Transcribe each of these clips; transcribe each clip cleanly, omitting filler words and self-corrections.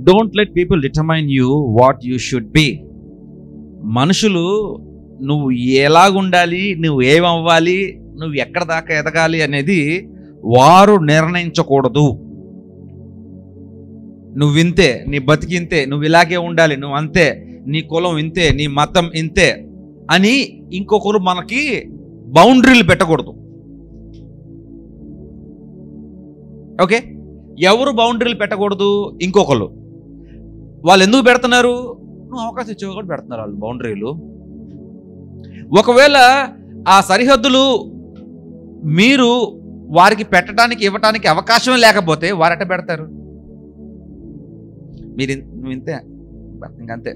Don't let people determine you what you should be. మనుషులు నువ్వు ఎలాగుండాలి, నువ్వు ఏమవ్వాలి, నువ్వు ఎక్కడ దాకా ఎదగాలి అనేది వారు నిర్ణయించకూడదు. నువ్వు ఇంతే, నీ బతికింతే, నువ్వు ఇలాగే ఉండాలి, నువ్వు అంతే, నీ కులం ఇంతే, నీ మతం ఇంతే అని ఇంకొకరు మనకి బౌండరీలు పెట్టకూడదు. ఓకే, ఎవరు బౌండరీలు పెట్టకూడదు? ఇంకొకరు. వాళ్ళు ఎందుకు పెడుతున్నారు? నువ్వు అవకాశం ఇచ్చేవి కూడా పెడుతున్నారు వాళ్ళు బౌండరీలు. ఒకవేళ ఆ సరిహద్దులు మీరు వారికి పెట్టడానికి ఇవ్వటానికి అవకాశం లేకపోతే వారు ఎట్ట పెడతారు? నువ్వు ఇంతే, ఇంకంతే,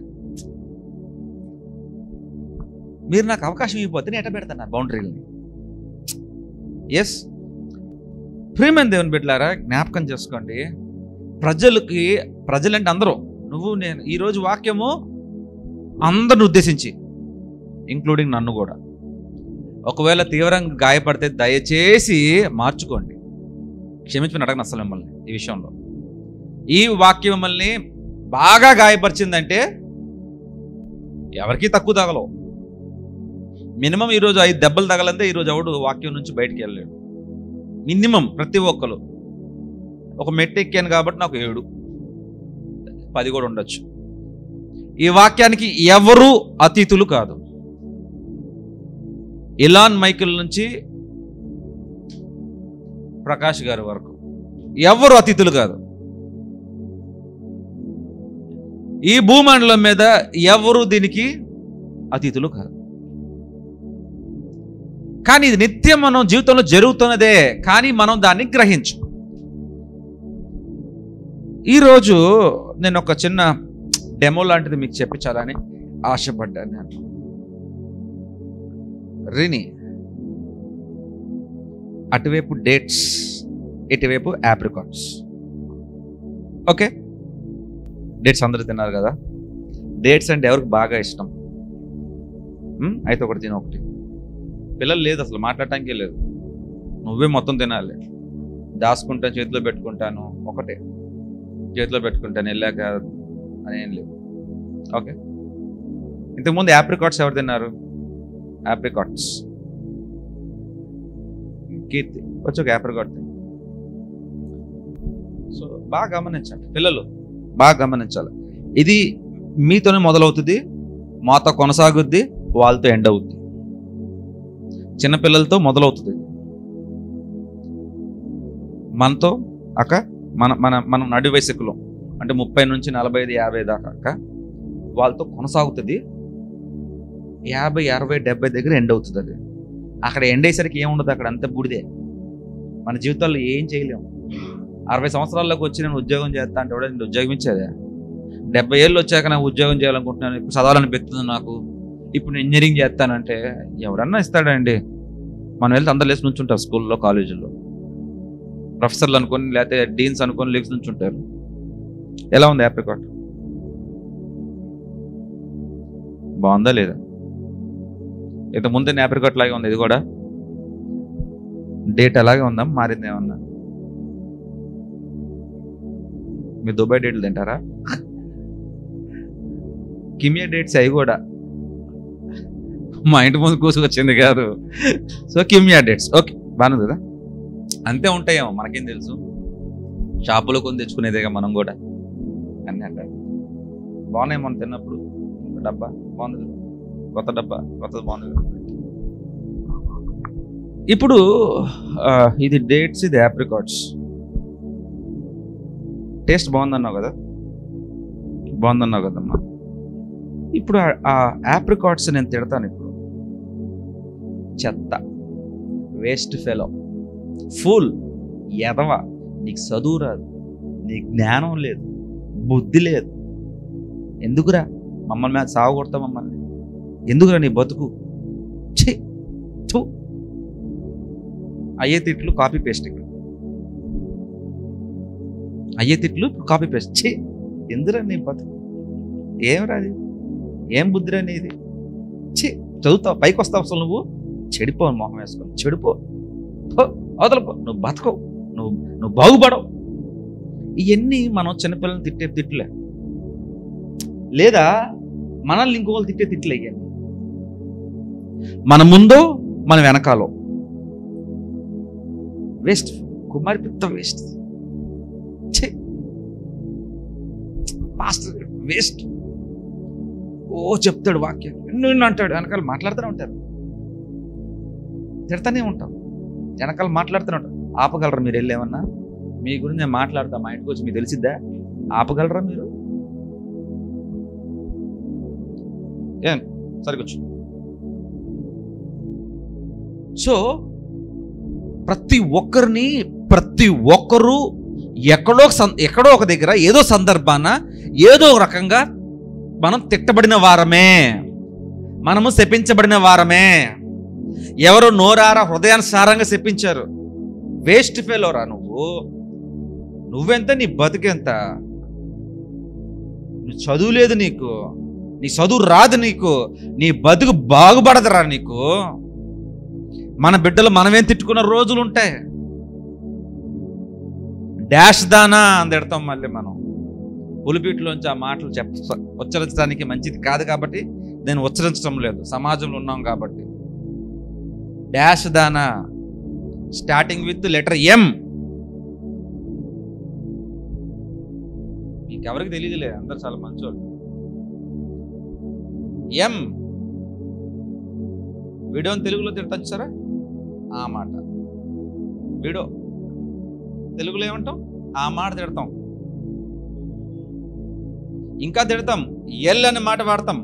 మీరు నాకు అవకాశం ఇవ్వకపోతే నేను ఎట్ట పెడతాను నా బౌండరీలని? ఎస్, ప్రియమైన దేవుని బిడ్డలారా, జ్ఞాపకం చేసుకోండి. ప్రజలంటే అందరూ, నువ్వు నేను, ఈరోజు వాక్యము అందరిని ఉద్దేశించి, ఇంక్లూడింగ్ నన్ను కూడా. ఒకవేళ తీవ్రంగా గాయపడితే దయచేసి మార్చుకోండి, క్షమించమని అడగను అసలు మిమ్మల్ని. ఈ విషయంలో ఈ వాక్యం మిమ్మల్ని బాగా గాయపరిచిందంటే ఎవరికి తక్కువ తగలవు. మినిమం ఈరోజు 5 దెబ్బలు తగలంతే ఈరోజు ఎవడు వాక్యం నుంచి బయటికి వెళ్ళలేడు. మినిమం ప్రతి ఒక్కరు. ఒక మెట్టు ఎక్కాను కాబట్టి నాకు 7, 10 కూడా ఉండొచ్చు. ఈ వాక్యానికి ఎవరు అతీతులు కాదు. ఇలాన్ మైకిల్ నుంచి ప్రకాష్ గారి వరకు ఎవరు అతిథులు కాదు. ఈ భూమండలం మీద ఎవరు దీనికి అతిథులు కాదు. కానీ ఇది నిత్యం మనం జీవితంలో జరుగుతున్నదే, కానీ మనం దాన్ని గ్రహించు. ఈరోజు నేను ఒక చిన్న డెమో లాంటిది మీకు చెప్పించాలని ఆశపడ్డాను. నేను రిని అటువైపు డేట్స్, ఇటువైపు ఆప్రికాట్స్. ఓకే, డేట్స్ అందరూ తిన్నారు కదా. డేట్స్ అంటే ఎవరికి బాగా ఇష్టం? అయితే ఒకటి తిన, ఒకటి. పిల్లలు లేదు అసలు, మాట్లాడటానికే లేదు. నువ్వే మొత్తం తినాలి. దాచుకుంటాను, చేతిలో పెట్టుకుంటాను, ఒకటే చేతిలో పెట్టుకుంటాను, వెళ్ళాక అనేం లేదు. ఓకే, ఇంతకుముందు ఆప్రికాట్స్ ఎవరు తిన్నారు? ఆప్రికాట్స్. కీర్తి వచ్చి ఒక ఆప్రికాట్ తిని. సో బాగా గమనించండి పిల్లలు, బాగా గమనించాలి. ఇది మీతోనే మొదలవుతుంది, మాతో కొనసాగుద్ది, వాళ్ళతో ఎండ్ అవుద్ది. చిన్నపిల్లలతో మొదలవుతుంది, మనతో అక్క మన నడి వయసులో అంటే 30 నుంచి 45, 50 దాకా అక్క వాళ్ళతో కొనసాగుతుంది. 50, 60, 70 దగ్గర ఎండ్ అవుతుంది. అది అక్కడ ఎండ్ అయ్యేసరికి ఏముండదు, అక్కడ అంత బూడిదే. మన జీవితాల్లో ఏం చేయలేము. 60 సంవత్సరాల్లోకి వచ్చి నేను ఉద్యోగం చేస్తా అంటే కూడా నేను ఉద్యోగం ఇచ్చేదే. 70 ఏళ్ళు వచ్చాక నాకు ఉద్యోగం చేయాలనుకుంటున్నాను, ఇప్పుడు చదవాలనిపిస్తుంది నాకు, ఇప్పుడు నేను ఇంజనీరింగ్ చేస్తానంటే ఎవడన్నా ఇస్తాడండి? మనం వెళ్తే అందరు లేచి నుంచి ఉంటారు స్కూల్లో, కాలేజీల్లో. ప్రొఫెసర్లు అనుకొని, లేకపోతే డీన్స్ అనుకొని లేచి నుంచి ఉంటారు. ఎలా ఉంది ఆప్రికాట్? బాగుందా లేదా? ఇంతకుముందే ఆప్రికాట్ లాగే ఉంది. ఇది కూడా డేట్ అలాగే ఉందా, మారింది ఏమన్నా? మీరు దుబాయ్ డేట్లు తింటారా? కిమియా డేట్స్ అవి కూడా మా ఇంటి ముందు కూసుకొచ్చింది కాదు. సో కిమియా డేట్స్ ఓకే, బాగుంది కదా. అంతే ఉంటాయేమో, మనకేం తెలుసు. షాపులో కొని తెచ్చుకునేదేగా మనం కూడా. అన్నీ అంటారు బాగున్నాయి. మనం తిన్నప్పుడు డబ్బా బాగుంది, కొత్త డబ్బా, కొత్తది బాగుంది. ఇప్పుడు ఇది డేట్స్, ఇది ఆప్రికాట్స్. టేస్ట్ బాగుందన్నావు కదా, బాగుందన్నావు కదమ్మా. ఇప్పుడు ఆ ఆప్రికాట్స్ నేను తిడతాను ఇప్పుడు. చెత్త, వేస్ట్ ఫెలో, ఫుల్, ఎదవ, నీకు చదువు రాదు, నీకు జ్ఞానం లేదు, బుద్ధి లేదు. ఎందుకురా మమ్మల్ని మీద సాగు కొడతా? మమ్మల్ని ఎందుకురా నీ బతుకు? ఛీ, ఛూ. అయ్యే తిట్లు కాపీ పేస్ట్. ఇక్కడ అయ్యే తిట్లు కాపీ పేస్ట్. ఛీ, ఎందుకురా నీ బతుకు? ఏం రాది, ఏం బుద్ధిరా నీది? ఛీ, చదువుతావు, పైకి వస్తావు, అసలు నువ్వు చెడిపో, మొహం వేసుకొని చెడిపో, అవతలపో. నువ్వు బతకవు, నువ్వు బాగుపడవు. ఇవన్నీ మనం చిన్నపిల్లల్ని తిట్టే తిట్లే, లేదా మనల్ని ఇంకొకరు తిట్టే తిట్లే. ఇవన్నీ మన ముందో మన వెనకాలో. వేస్ట్, కుమారి పెద్ద వేస్ట్, పాస్టర్ వేస్ట్, ఓ చెప్తాడు వాక్యం ఎన్నో అంటాడు, వెనకాల మాట్లాడుతూనే ఉంటారు, తిడతానే ఉంటాం, వెనకాల మాట్లాడుతూనే ఉంటాం. ఆపగలరా మీరు? వెళ్ళేమన్నా మీ గురించి నేను మాట్లాడతా, మా ఇంటికి వచ్చి మీకు తెలిసిద్దా? ఆపగలరా మీరు? ఏం సరికొచ్చు. సో ప్రతి ఒక్కరు ఎక్కడో ఒక దగ్గర ఏదో సందర్భాన ఏదో ఒక రకంగా మనం తిట్టబడిన వారమే, మనము శపించబడిన వారమే. ఎవరు నోరారా హృదయానుసారంగా శపించారు. వేస్ట్ ఫెలోరా నువ్వెంత, నీ బతుకెంత, నువ్వు చదువు లేదు నీకు, నీ చదువు రాదు నీకు, నీ బతుకు బాగుపడదురా నీకు. మన బిడ్డలు మనమేం తిట్టుకున్న రోజులు ఉంటాయి. డాష్ దానా అని తిడతాం. మళ్ళీ మనం పులిపీట్లోంచి ఆ మాటలు ఉచ్చరించడానికి మంచిది కాదు కాబట్టి నేను ఉచ్చరించడం లేదు, సమాజంలో ఉన్నాం కాబట్టి. డాష్ దానా స్టార్టింగ్ విత్ లెటర్ ఎం. మీకెవరికి తెలియదులే, అందరు చాలా మంచోళ్ళు. ఎం వీడియోని తెలుగులో తిడతాం సరే, ఆ మాట వీడియో తెలుగులో ఏమంటాం? ఆ మాట తిడతాం. ఇంకా తిడతాం, ఎల్ అనే మాట వాడతాం.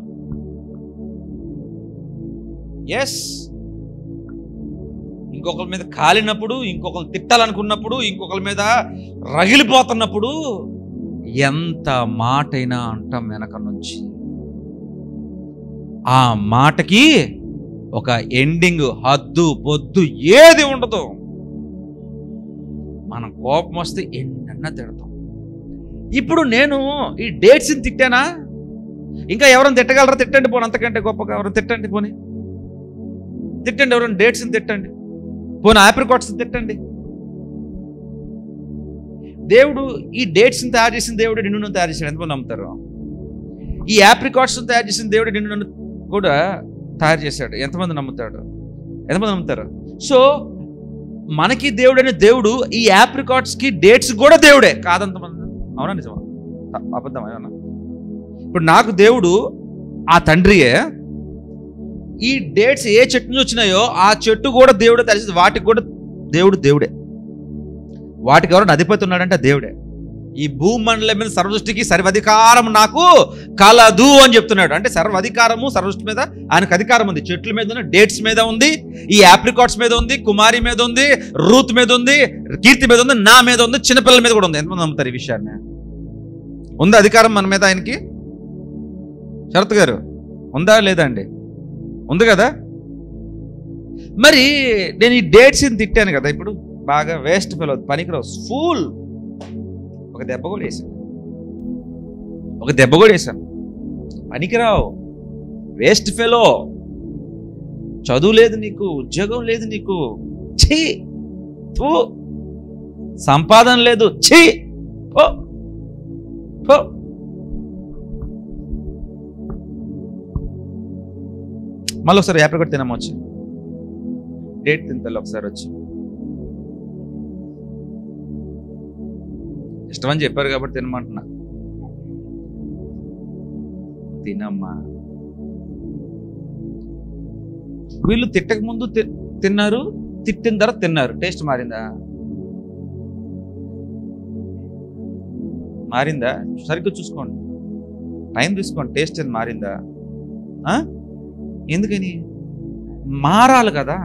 ఎస్, ఇంకొకరి మీద కాలినప్పుడు, ఇంకొకరు తిట్టాలనుకున్నప్పుడు, ఇంకొకరి మీద రగిలిపోతున్నప్పుడు ఎంత మాటైనా అంటాం వెనక నుంచి. ఆ మాటకి ఒక ఎండింగ్, హద్దు పొద్దు ఏది ఉండదు. మనం కోపం వస్తే ఎన్నన్నా తిడతాం. ఇప్పుడు నేను ఈ డేట్స్ని తిట్టానా? ఇంకా ఎవరైనా తిట్టగలరా? తిట్టండి పోనీ, అంతకంటే గొప్పగా ఎవరైనా తిట్టండి పోనీ, తిట్టండి. ఎవరైనా డేట్స్ని తిట్టండి పోనీ, ఆప్రికాట్స్ని తిట్టండి. దేవుడు ఈ డేట్స్ని తయారు చేసిన దేవుడు నిన్ను తయారు చేశాడు. ఎంతమంది నమ్ముతారు? ఈ ఆప్రికాట్స్ని తయారు చేసిన దేవుడు నిన్ను కూడా తయారు చేశాడు. ఎంతమంది నమ్ముతాడు? ఎంతమంది నమ్ముతారు? సో మనకి దేవుడు అనే దేవుడు ఈ ఆప్రికాట్స్కి డేట్స్ కూడా దేవుడే. కాదంతమంది అవునా? నిజమా? అబద్ధమా ఏమన్నా? ఇప్పుడు నాకు దేవుడు ఆ తండ్రియే. ఈ డేట్స్ ఏ చెట్టు నుంచి వచ్చినాయో ఆ చెట్టు కూడా దేవుడే తెలిసి, వాటికి కూడా దేవుడే. వాటికి ఎవరైనా అధిపతి ఉన్నాడంటే దేవుడే. ఈ భూమండలం మీద సర్వసృష్టికి సర్వాధికారం నాకు కలదు అని చెప్తున్నాడు. అంటే సర్వాధికారము సర్వసృష్టి మీద ఆయనకు అధికారం ఉంది. చెట్ల మీద ఉంది, డేట్స్ మీద ఉంది, ఈ ఆప్రికాట్స్ మీద ఉంది, కుమారి మీద ఉంది, రూత్ మీద ఉంది, కీర్తి మీద ఉంది, నా మీద ఉంది, చిన్నపిల్లల మీద కూడా ఉంది. ఎంతమంది నమ్ముతారు ఈ విషయాన్ని? ఉందా అధికారం మన మీద ఆయనకి? శరత్ గారు ఉందా లేదా అండి? ఉంది కదా. మరి నేను ఈ డేట్స్ని తిట్టాను కదా, ఇప్పుడు బాగా వేస్ట్ ఫెలో, పనికిరావు, ఫూల్. ఒక దెబ్బ కూడా వేసాను. పనికిరావు, వేస్ట్ ఫెలో, చదువు లేదు నీకు, ఉద్యోగం లేదు నీకు, ఛీ, సంపాదన లేదు, ఛీ, మళ్ళీ ఒకసారి యాప్రికాట్ తినమొచ్చి డేట్ తింటాలి ఒకసారి వచ్చి. ఇష్టమని చెప్పారు కాబట్టి తినమంటున్నా. తినమ్మా. వీళ్ళు తిట్టక ముందు తిన్నారు, తిట్టిన తర్వాత తిన్నారు. టేస్ట్ మారిందా? సరిగ్గా చూసుకోండి, టైం తీసుకోండి. టేస్ట్ అని మారిందా? ఎందుకని? మారాలి కదా,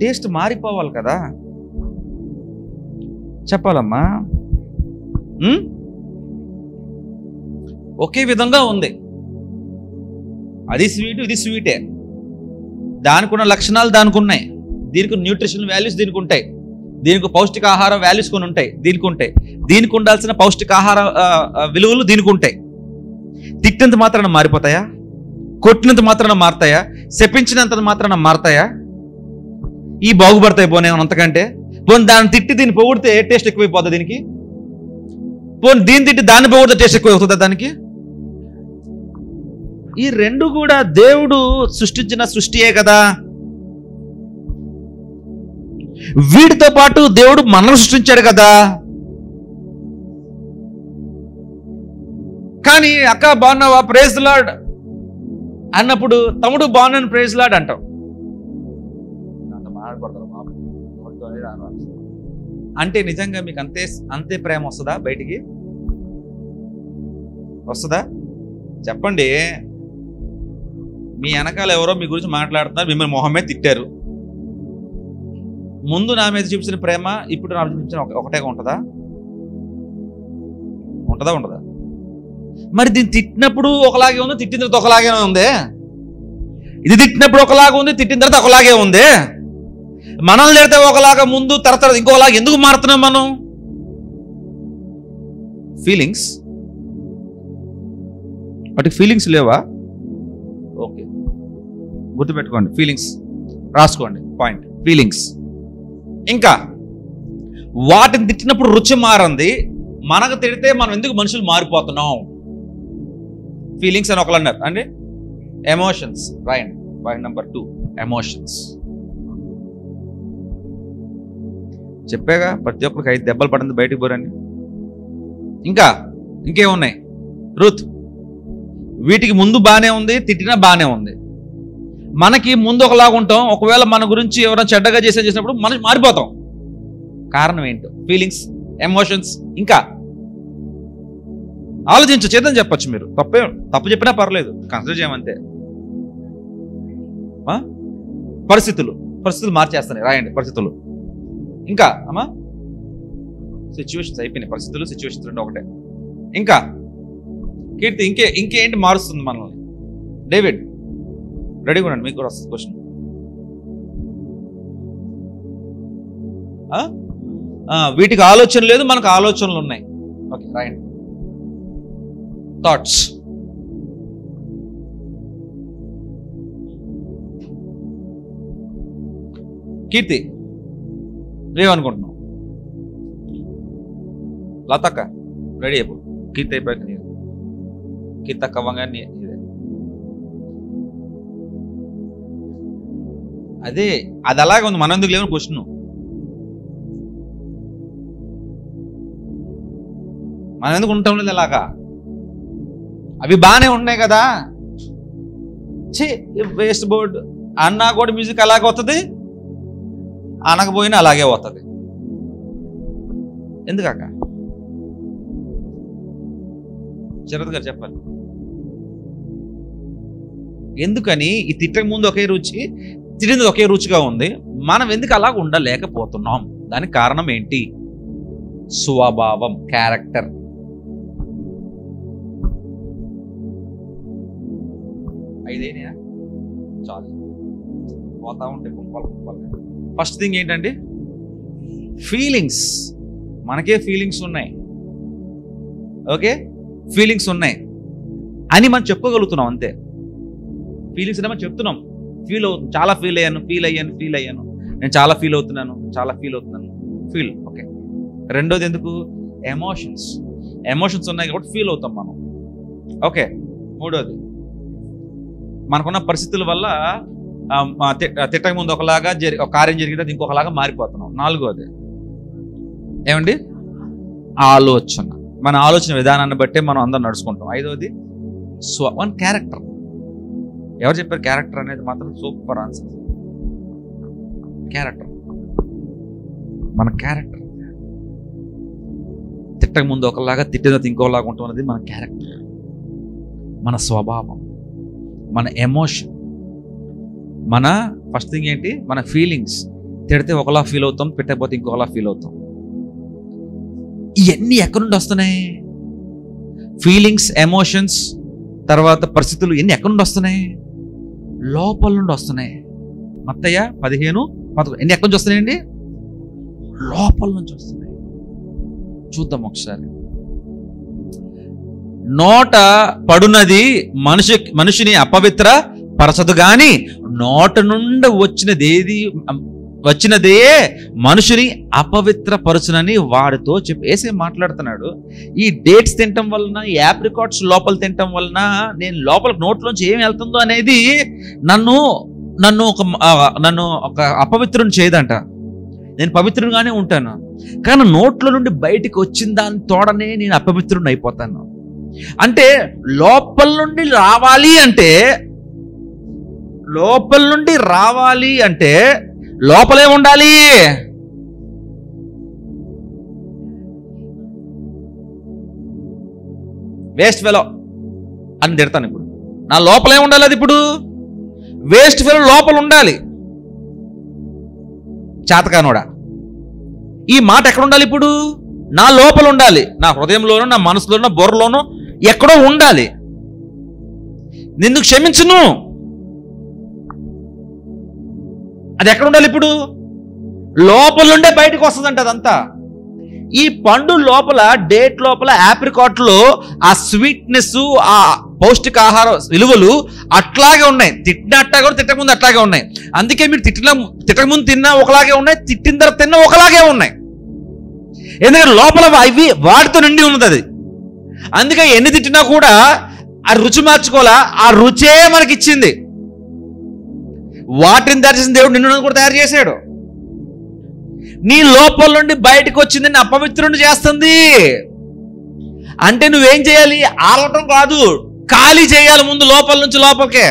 టేస్ట్ మారిపోవాలి కదా. చెప్పాలమ్మా. ఒకే విధంగా ఉంది, అది స్వీట్ ఇది స్వీటే. దానికి ఉన్న లక్షణాలు దానికి ఉన్నాయి, దీనికి న్యూట్రిషన్ వాల్యూస్ దీనికి ఉంటాయి, దీనికి పౌష్టికాహార వాల్యూస్ కొన్ని ఉంటాయి, దీనికి ఉంటాయి. దీనికి ఉండాల్సిన పౌష్టికాహార విలువలు దీనికి ఉంటాయి. తిట్టినంత మాత్రాన మారిపోతాయా? కొట్టినంత మాత్రాన మారుతాయా? శపించినంత మాత్రాన మారుతాయా? ఈ బాగుపడతాయి పోనే అంతకంటే. పోనీ దాన్ని తిట్టి దీన్ని పొగిడితే టేస్ట్ ఎక్కువైపోతుంది దీనికి. పోనీ దీన్ని తిట్టి దాన్ని పొగిడితే టేస్ట్ ఎక్కువ అవుతుందా దానికి? ఈ రెండు కూడా దేవుడు సృష్టించిన సృష్టియే కదా. వీటితో పాటు దేవుడు మనల్ని సృష్టించాడు కదా. కానీ అక్క బాగున్నావా, ప్రైజ్ ది లార్డ్ అన్నప్పుడు తమ్ముడు బాగున్నాను ప్రైజ్ ది లార్డ్ అంటావు. అంటే నిజంగా మీకు అంతే ప్రేమ వస్తుందా? బయటికి వస్తుందా? చెప్పండి. మీ వెనకాల ఎవరో మీ గురించి మాట్లాడుతున్నారు, మిమ్మల్ని మొహమే తిట్టారు. ముందు నా మీద చూపించిన ప్రేమ ఇప్పుడు నా మీద చూపించిన ఒకటే ఉంటుందా? ఉండదా? మరి దీన్ని తిట్టినప్పుడు ఒకలాగే ఉంది, తిట్టిన తర్వాత ఒకలాగే ఉంది. ఇది తిట్టినప్పుడు ఒకలాగా ఉంది, తిట్టిన తర్వాత ఒకలాగే ఉంది. మనల్ని తిడితే ఒకలాగా ముందు తర్వాత ఇంకోలాగా ఎందుకు మారుతున్నాం మనం? ఫీలింగ్స్. వాటికి ఫీలింగ్స్ లేవా? ఓకే, గుర్తుపెట్టుకోండి. ఫీలింగ్స్ రాసుకోండి. Point feelings. ఇంకా వాటిని తిట్టినప్పుడు రుచి మారింది. మనకు తిడితే మనం ఎందుకు మనుషులు మారిపోతున్నాం? ఫీలింగ్స్ అని ఒకళ్ళు అన్నారు అండి. ఎమోషన్స్. రాయండి పాయింట్ నెంబర్ 2, ఎమోషన్స్. చెప్పాగా ప్రతి ఒక్కరికి 5 దెబ్బలు పడింది బయటికి పోరని. ఇంకేమున్నాయి? రూత్. వీటికి ముందు బాగానే ఉంది, తిట్టినా బాగానే ఉంది. మనకి ముందు ఒకలాగా ఉంటాం, ఒకవేళ మన గురించి ఎవరైనా చెడ్డగా చేసినప్పుడు మనం మారిపోతాం. కారణం ఏంటో? Feelings, emotions. ఇంకా చేద్దాం చెప్పచ్చు. మీరు తప్పు చెప్పినా పర్లేదు, కన్సిడర్ చేయమంతే. పరిస్థితులు మార్చేస్తాయి. రాయండి పరిస్థితులు. ఇంకా అమ్మా సిచ్యువేషన్స్ అయిపోయినాయి. పరిస్థితులు, సిచ్యువేషన్స్ రెండు ఒకటే. ఇంకా కీర్తి ఇంకేంటి మారుస్తుంది మనల్ని? డేవిడ్ రెడీగా ఉండండి, మీకు కూడా వస్తుంది క్వశ్చన్. వీటికి ఆలోచన లేదు, మనకు ఆలోచనలు ఉన్నాయి. ఓకే రాయండి. థాట్స్. కీర్తి ఏమనుకుంటున్నావు? లతక్క రెడీ అయిపో. కీర్తి అయిపోయాక నేను కీర్తి అక్క అవ్వగా ఇదే అదే అది అలాగే ఉంది. మనం ఎందుకు లేవని క్వశ్చన్. మనం ఎందుకు ఉండటం లేదు అలాగా? అవి బాగానే ఉన్నాయి కదా. వేస్ట్ బోర్డ్ అన్నా కూడా మ్యూజిక్ అలాగే వస్తుంది, అనకపోయినా అలాగే వస్తుంది. ఎందుకక్క? శరత్ గారు చెప్పాలి. ఎందుకని? ఈ తిట్టక ముందు ఒకే రుచి, తిరిగింది ఒకే రుచిగా ఉంది. మనం ఎందుకు అలాగ ఉండలేకపోతున్నాం? దానికి కారణం ఏంటి? స్వభావం, క్యారెక్టర్. ఐదేనా చాలు, పోతా ఉంటే కుంపాలు. ఫస్ట్ థింగ్ ఏంటండి? ఫీలింగ్స్. మనకే ఫీలింగ్స్ ఉన్నాయి. ఓకే, ఫీలింగ్స్ ఉన్నాయి అని మనం చెప్పుకోగలుగుతున్నాం అంతే. ఫీలింగ్స్ అంటే మనం చెప్తున్నాం. ఫీల్ అవుతుంది, చాలా ఫీల్ అయ్యాను, నేను చాలా ఫీల్ అవుతున్నాను. ఫీల్. ఓకే. రెండోది ఎందుకు? ఎమోషన్స్ ఉన్నాయి కాబట్టి ఫీల్ అవుతాం మనం. ఓకే. మూడోది మనకున్న పరిస్థితుల వల్ల తిట్టక ముందు ఒకలాగా ఒక కార్యం జరిగితే ఇంకొకలాగా మారిపోతున్నాం. నాలుగోది ఏమండి? ఆలోచన. మన ఆలోచన విధానాన్ని బట్టే మనం అందరం నడుచుకుంటాం. ఐదోది క్యారెక్టర్. ఎవరు చెప్పారు క్యారెక్టర్ అనేది? మాత్రం సూపర్ ఆన్సర్. క్యారెక్టర్, మన క్యారెక్టర్. తిట్టక ముందు ఒకలాగా, తిట్టిన ఇంకోలాగా ఉంటాం అనేది మన క్యారెక్టర్, మన స్వభావం, మన ఎమోషన్. మన ఫస్ట్ థింగ్ ఏంటి? మన ఫీలింగ్స్. తిడితే ఒకలా ఫీల్ అవుతాం, పెట్టకపోతే ఇంకోలా ఫీల్ అవుతాం. ఇవన్నీ ఎక్కడి నుండి వస్తున్నాయి? ఫీలింగ్స్, ఎమోషన్స్, తర్వాత పరిస్థితులు, ఇవన్నీ ఎక్కడి నుండి వస్తున్నాయి? లోపల నుండి వస్తున్నాయి. మత్తయ్య 15:11 ఎన్ని ఎక్కడి నుంచి వస్తున్నాయండి? లోపల నుంచి వస్తున్నాయి. చూద్దాం ఒకసారి. నోట పడునది మనిషిని అపవిత్ర పరచదు గాని నోట నుండి వచ్చినది ఏది వచ్చినదే మనుషుని అపవిత్రపరచునని వాడితో చెప్పి ఏసే మాట్లాడుతున్నాడు. ఈ డేట్స్ తినటం వలన, ఈ యాప్రికాట్స్ లోపల తినటం వలన నేను లోపల నోట్లోంచి ఏం వెళ్తుందో అనేది నన్ను ఒక అపవిత్రుని చేయదంట. నేను పవిత్రుడుగానే ఉంటాను, కానీ నోట్లో నుండి బయటికి వచ్చిన దాని తోడనే నేను అపవిత్రుడిని అయిపోతాను. అంటే లోపల నుండి రావాలి అంటే లోపలే ఉండాలి. వేస్ట్ ఫెలో అని తిడతాను ఇప్పుడు. నా లోపలే ఉండాలి. అది ఇప్పుడు వేస్ట్ ఫెలో లోపల ఉండాలి. చేతకానోడా, ఈ మాట ఎక్కడ ఉండాలి? ఇప్పుడు నా లోపల ఉండాలి. నా హృదయంలోనూ, నా మనసులోనూ, నా బుర్రలోనూ ఎక్కడో ఉండాలి. నిన్ను క్షమించును, అది ఎక్కడ ఉండాలి? ఇప్పుడు లోపల నుండే బయటకు వస్తుందంట అదంతా. ఈ పండు లోపల, డేట్ లోపల, ఆప్రికాట్లో ఆ స్వీట్నెస్, ఆ పౌష్టికాహార విలువలు అట్లాగే ఉన్నాయి. తిట్టినట్టా కూడా తిట్టకముందు అట్లాగే ఉన్నాయి. అందుకే మీరు తిట్టకముందు తిన్నా ఒకలాగే ఉన్నాయి, తిట్టిన తర్వాత తిన్నా ఒకలాగే ఉన్నాయి. ఎందుకంటే లోపల అవి వాటితో నిండి ఉన్నది అది. అందుకే ఎన్ని తిట్టినా కూడా ఆ రుచి మార్చుకోవాలా, ఆ రుచే మనకి ఇచ్చింది. వాటిని తయారు చేసిన దేవుడు నిన్ను కూడా తయారు చేశాడు. నీ లోపల నుండి బయటకు వచ్చింది నిన్ను అపవిత్రుని చేస్తుంది. అంటే నువ్వేం చేయాలి? ఆలటం కాదు, ఖాళీ చేయాలి ముందు, లోపల నుంచి లోపలికే.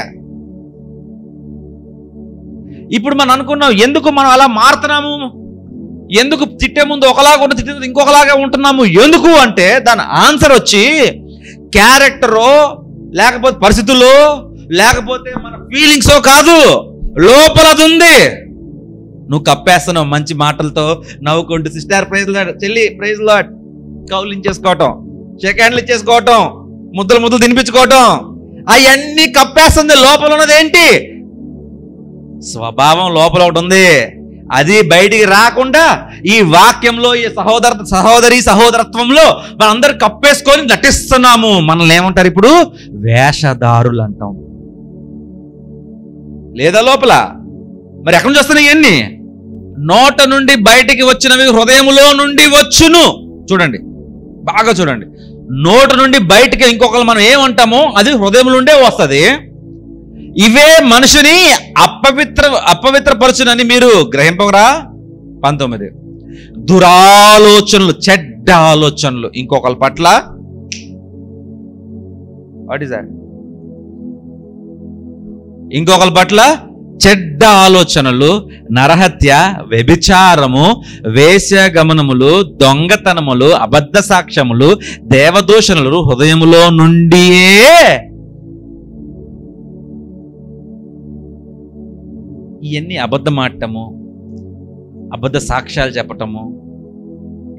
ఇప్పుడు మనం అనుకున్నాం, ఎందుకు మనం అలా మారుతున్నాము? ఎందుకు తిట్టే ముందు ఒకలాగా ఉన్న, తిట్టే ముందు ఇంకొకలాగా ఉంటున్నాము? ఎందుకు అంటే దాని ఆన్సర్ వచ్చి క్యారెక్టరో, లేకపోతే పరిస్థితుల్లో, లేకపోతే మన ఫీలింగ్సో కాదు, లోపల అది ఉంది. నువ్వు కప్పేస్తున్నావు మంచి మాటలతో, నవ్వుకుంటూ సిస్టర్ ప్రైజ్ లాడ్, చెల్లి ప్రైజ్ లాడ్, కౌలించేసుకోవటం, షేక్ హ్యాండ్లు ఇచ్చేసుకోవటం, ముద్దలు తినిపించుకోవటం, అవన్నీ కప్పేస్తుంది. లోపల ఉన్నది ఏంటి? స్వభావం లోపల ఒకటి ఉంది. అది బయటికి రాకుండా ఈ వాక్యంలో, ఈ సహోదరత్వంలో మనందరూ కప్పేసుకొని నటిస్తున్నాము. మనల్ని ఏమంటారు ఇప్పుడు? వేషధారులు అంటాం. లేదా లోపల మరి ఎక్కడి నుంచి వస్తున్నాయి ఇవన్నీ? నోట నుండి బయటికి వచ్చినవి హృదయములో నుండి వచ్చును. చూడండి, బాగా చూడండి. నోట నుండి బయటికి ఇంకొకరు మనం ఏమంటామో అది హృదయం నుండే వస్తుంది. ఇవే మనిషిని అపవిత్రపరచునని మీరు గ్రహింపరా? 19 దురాలోచనలు, చెడ్డ ఆలోచనలు ఇంకొకరి పట్ల. What is that? ఇంకొకరి పట్ల చెడ్డ ఆలోచనలు, నరహత్య, వ్యభిచారము, వేశ్యాగమనములు, దొంగతనములు, అబద్ధ సాక్ష్యములు, దేవదూషణలు హృదయములో నుండియే. ఇవన్నీ అబద్ధం ఆడటము, అబద్ధ సాక్ష్యాలు చెప్పటము,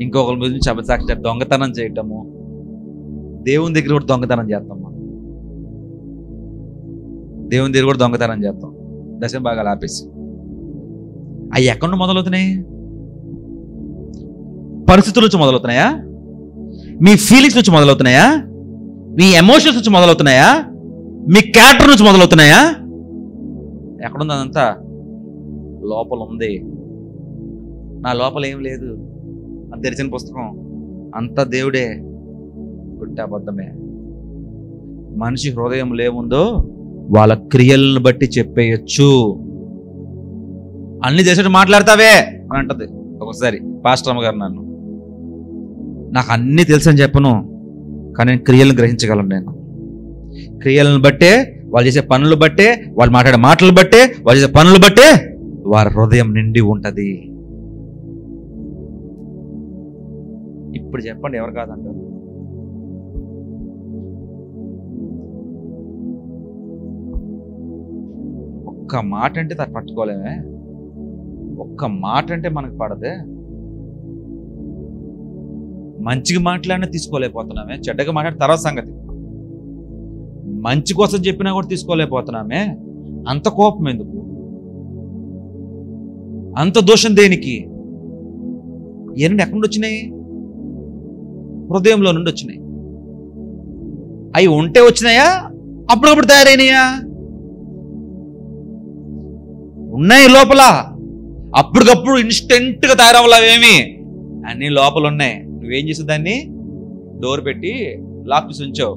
ఇంకొకరి గురించి అబద్ధ సాక్ష్యాలు, దొంగతనం చేయటము. దేవుని దగ్గర కూడా దొంగతనం చేస్తాం. దేవుని దగ్గర కూడా దొంగతనం చేస్తాం. దశమ భాగాలు ఆపేసి. అవి ఎక్కడి నుంచి మొదలవుతున్నాయి? పరిస్థితుల నుంచి మొదలవుతున్నాయా? మీ ఫీలింగ్స్ నుంచి మొదలవుతున్నాయా? మీ ఎమోషన్స్ నుంచి మొదలవుతున్నాయా? మీ క్యారెక్టర్ నుంచి మొదలవుతున్నాయా? ఎక్కడుంది అదంతా? లోపల ఉంది. నా లోపల ఏం లేదు, అది తెరిచిన పుస్తకం, అంతా దేవుడే, పుట్టి అబద్ధమే. మనిషి హృదయంలో ఏముందో వాళ్ళ క్రియలను బట్టి చెప్పేయచ్చు. అన్ని చేసేట్టు మాట్లాడతావే అని అంటది ఒకసారి పాస్టర్ అమ్మగారు. నాకు అన్నీ తెలుసని చెప్పను, కానీ నేను క్రియలను గ్రహించగలను. నేను క్రియలను బట్టే, వాళ్ళు చేసే పనులు బట్టే, వాళ్ళు మాట్లాడే మాటలు బట్టే, వాళ్ళు చేసే పనులు బట్టే వారి హృదయం నిండి ఉంటది. ఇప్పుడు చెప్పండి, ఎవరు కాదంటారు? ఒక్క మాట అంటే దాన్ని పట్టుకోలేమే. ఒక్క మాట అంటే మనకు పడదే. మంచిగా మాట్లాడినా తీసుకోలేకపోతున్నామే, చెడ్డగా మాట్లాడిన తర్వాత సంగతి. మంచి కోసం చెప్పినా కూడా తీసుకోలేకపోతున్నామే. అంత కోపం ఎందుకు? అంత దోషం దేనికి? ఏంటంటే ఎక్కడి నుండి వచ్చినాయి? హృదయంలో నుండి వచ్చినాయి. అవి ఉంటే వచ్చినాయా, అప్పుడప్పుడు తయారైనాయా? ఉన్నాయి లోపల. అప్పటికప్పుడు ఇన్స్టెంట్గా తయారవ్వలేవేమి, అన్నీ లోపల ఉన్నాయి. నువ్వేం చేసావు, దాన్ని డోర్ పెట్టి లాక్ తీసి ఉంచావు.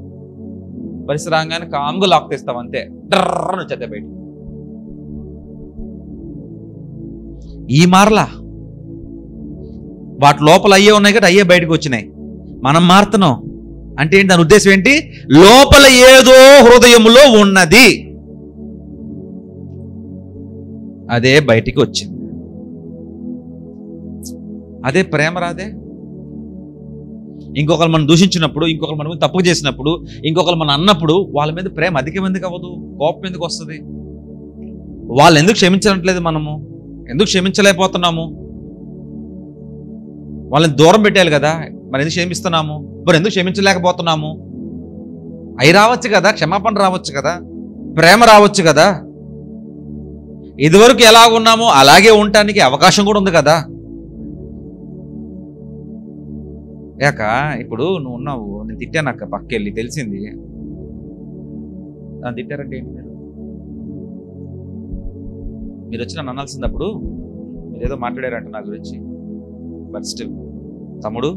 పరిసరాంగానే కామ్గా లాక్ తీస్తావు, అంతే. డ్రర్రని వచ్చేద్దా బయట. ఈ మార్లా వాటి లోపల అయ్యే ఉన్నాయి కదా, అయ్యే బయటకు వచ్చినాయి. మనం మారుతున్నాం అంటే ఏంటి, దాని ఉద్దేశం ఏంటి? లోపల ఏదో హృదయములో ఉన్నది, అదే బయటికి వచ్చింది. అదే ప్రేమ రాదే. ఇంకొకరు మనం దూషించినప్పుడు, ఇంకొకరు మన మీద తప్పు చేసినప్పుడు, ఇంకొకరు మనం అన్నప్పుడు వాళ్ళ మీద ప్రేమ అధికం ఎందుకు అవ్వదు? కోపం ఎందుకు వస్తుంది? వాళ్ళు ఎందుకు క్షమించట్లేదు? మనము ఎందుకు క్షమించలేకపోతున్నాము? వాళ్ళని దూరం పెట్టాలి కదా, మరి ఎందుకు క్షమిస్తున్నాము? మరి ఎందుకు క్షమించలేకపోతున్నాము? అవి రావచ్చు కదా, క్షమాపణ రావచ్చు కదా, ప్రేమ రావచ్చు కదా. ఇదివరకు ఎలా ఉన్నామో అలాగే ఉండటానికి అవకాశం కూడా ఉంది కదా. యాక ఇప్పుడు నువ్వు ఉన్నావు, నేను తిట్టానక్క పక్కెళ్ళి, తెలిసింది. నన్ను తిట్టారంటే ఏంటి? మీరు వచ్చి నన్ను అనాల్సిందప్పుడు మీరు ఏదో మాట్లాడారంట నా గురించి. బట్ స్టిల్ తమ్ముడు,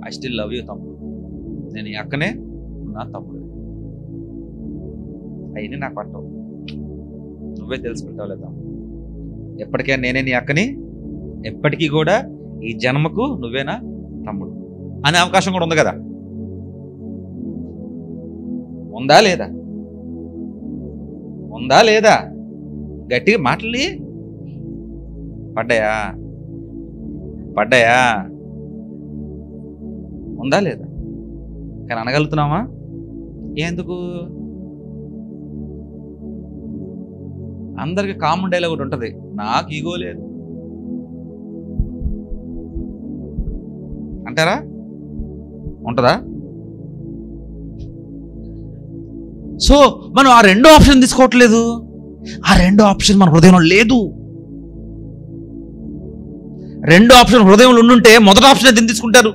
ఐ స్టిల్ లవ్ యూ తమ్ముడు. నేను ఈ అక్కనే, నా తమ్ముడు. అయినా నాకు పట్టవు, నువ్వే తెలుసుకుంటావు లేదా. ఎప్పటికైనా నేనే నీ అక్కని, ఎప్పటికీ కూడా ఈ జన్మకు నువ్వేనా తమ్ముడు అనే అవకాశం కూడా ఉంది కదా. ఉందా లేదా? ఉందా లేదా? గట్టిగా మాటలు పడ్డాయా? పడ్డాయా? ఉందా లేదా? కానీ అనగలుగుతున్నావా? ఎందుకు? అందరికి కామన్ డైలాగ్ ఒకటి ఉంటుంది, నాకు ఈగో లేదు అంటారా? ఉంటుందా? సో మనం ఆ రెండో ఆప్షన్ తీసుకోవట్లేదు. ఆ రెండో ఆప్షన్ మన హృదయంలో లేదు. రెండో ఆప్షన్ హృదయంలో ఉండుంటే మొదటి ఆప్షన్ ఎందుకు తీసుకుంటారు?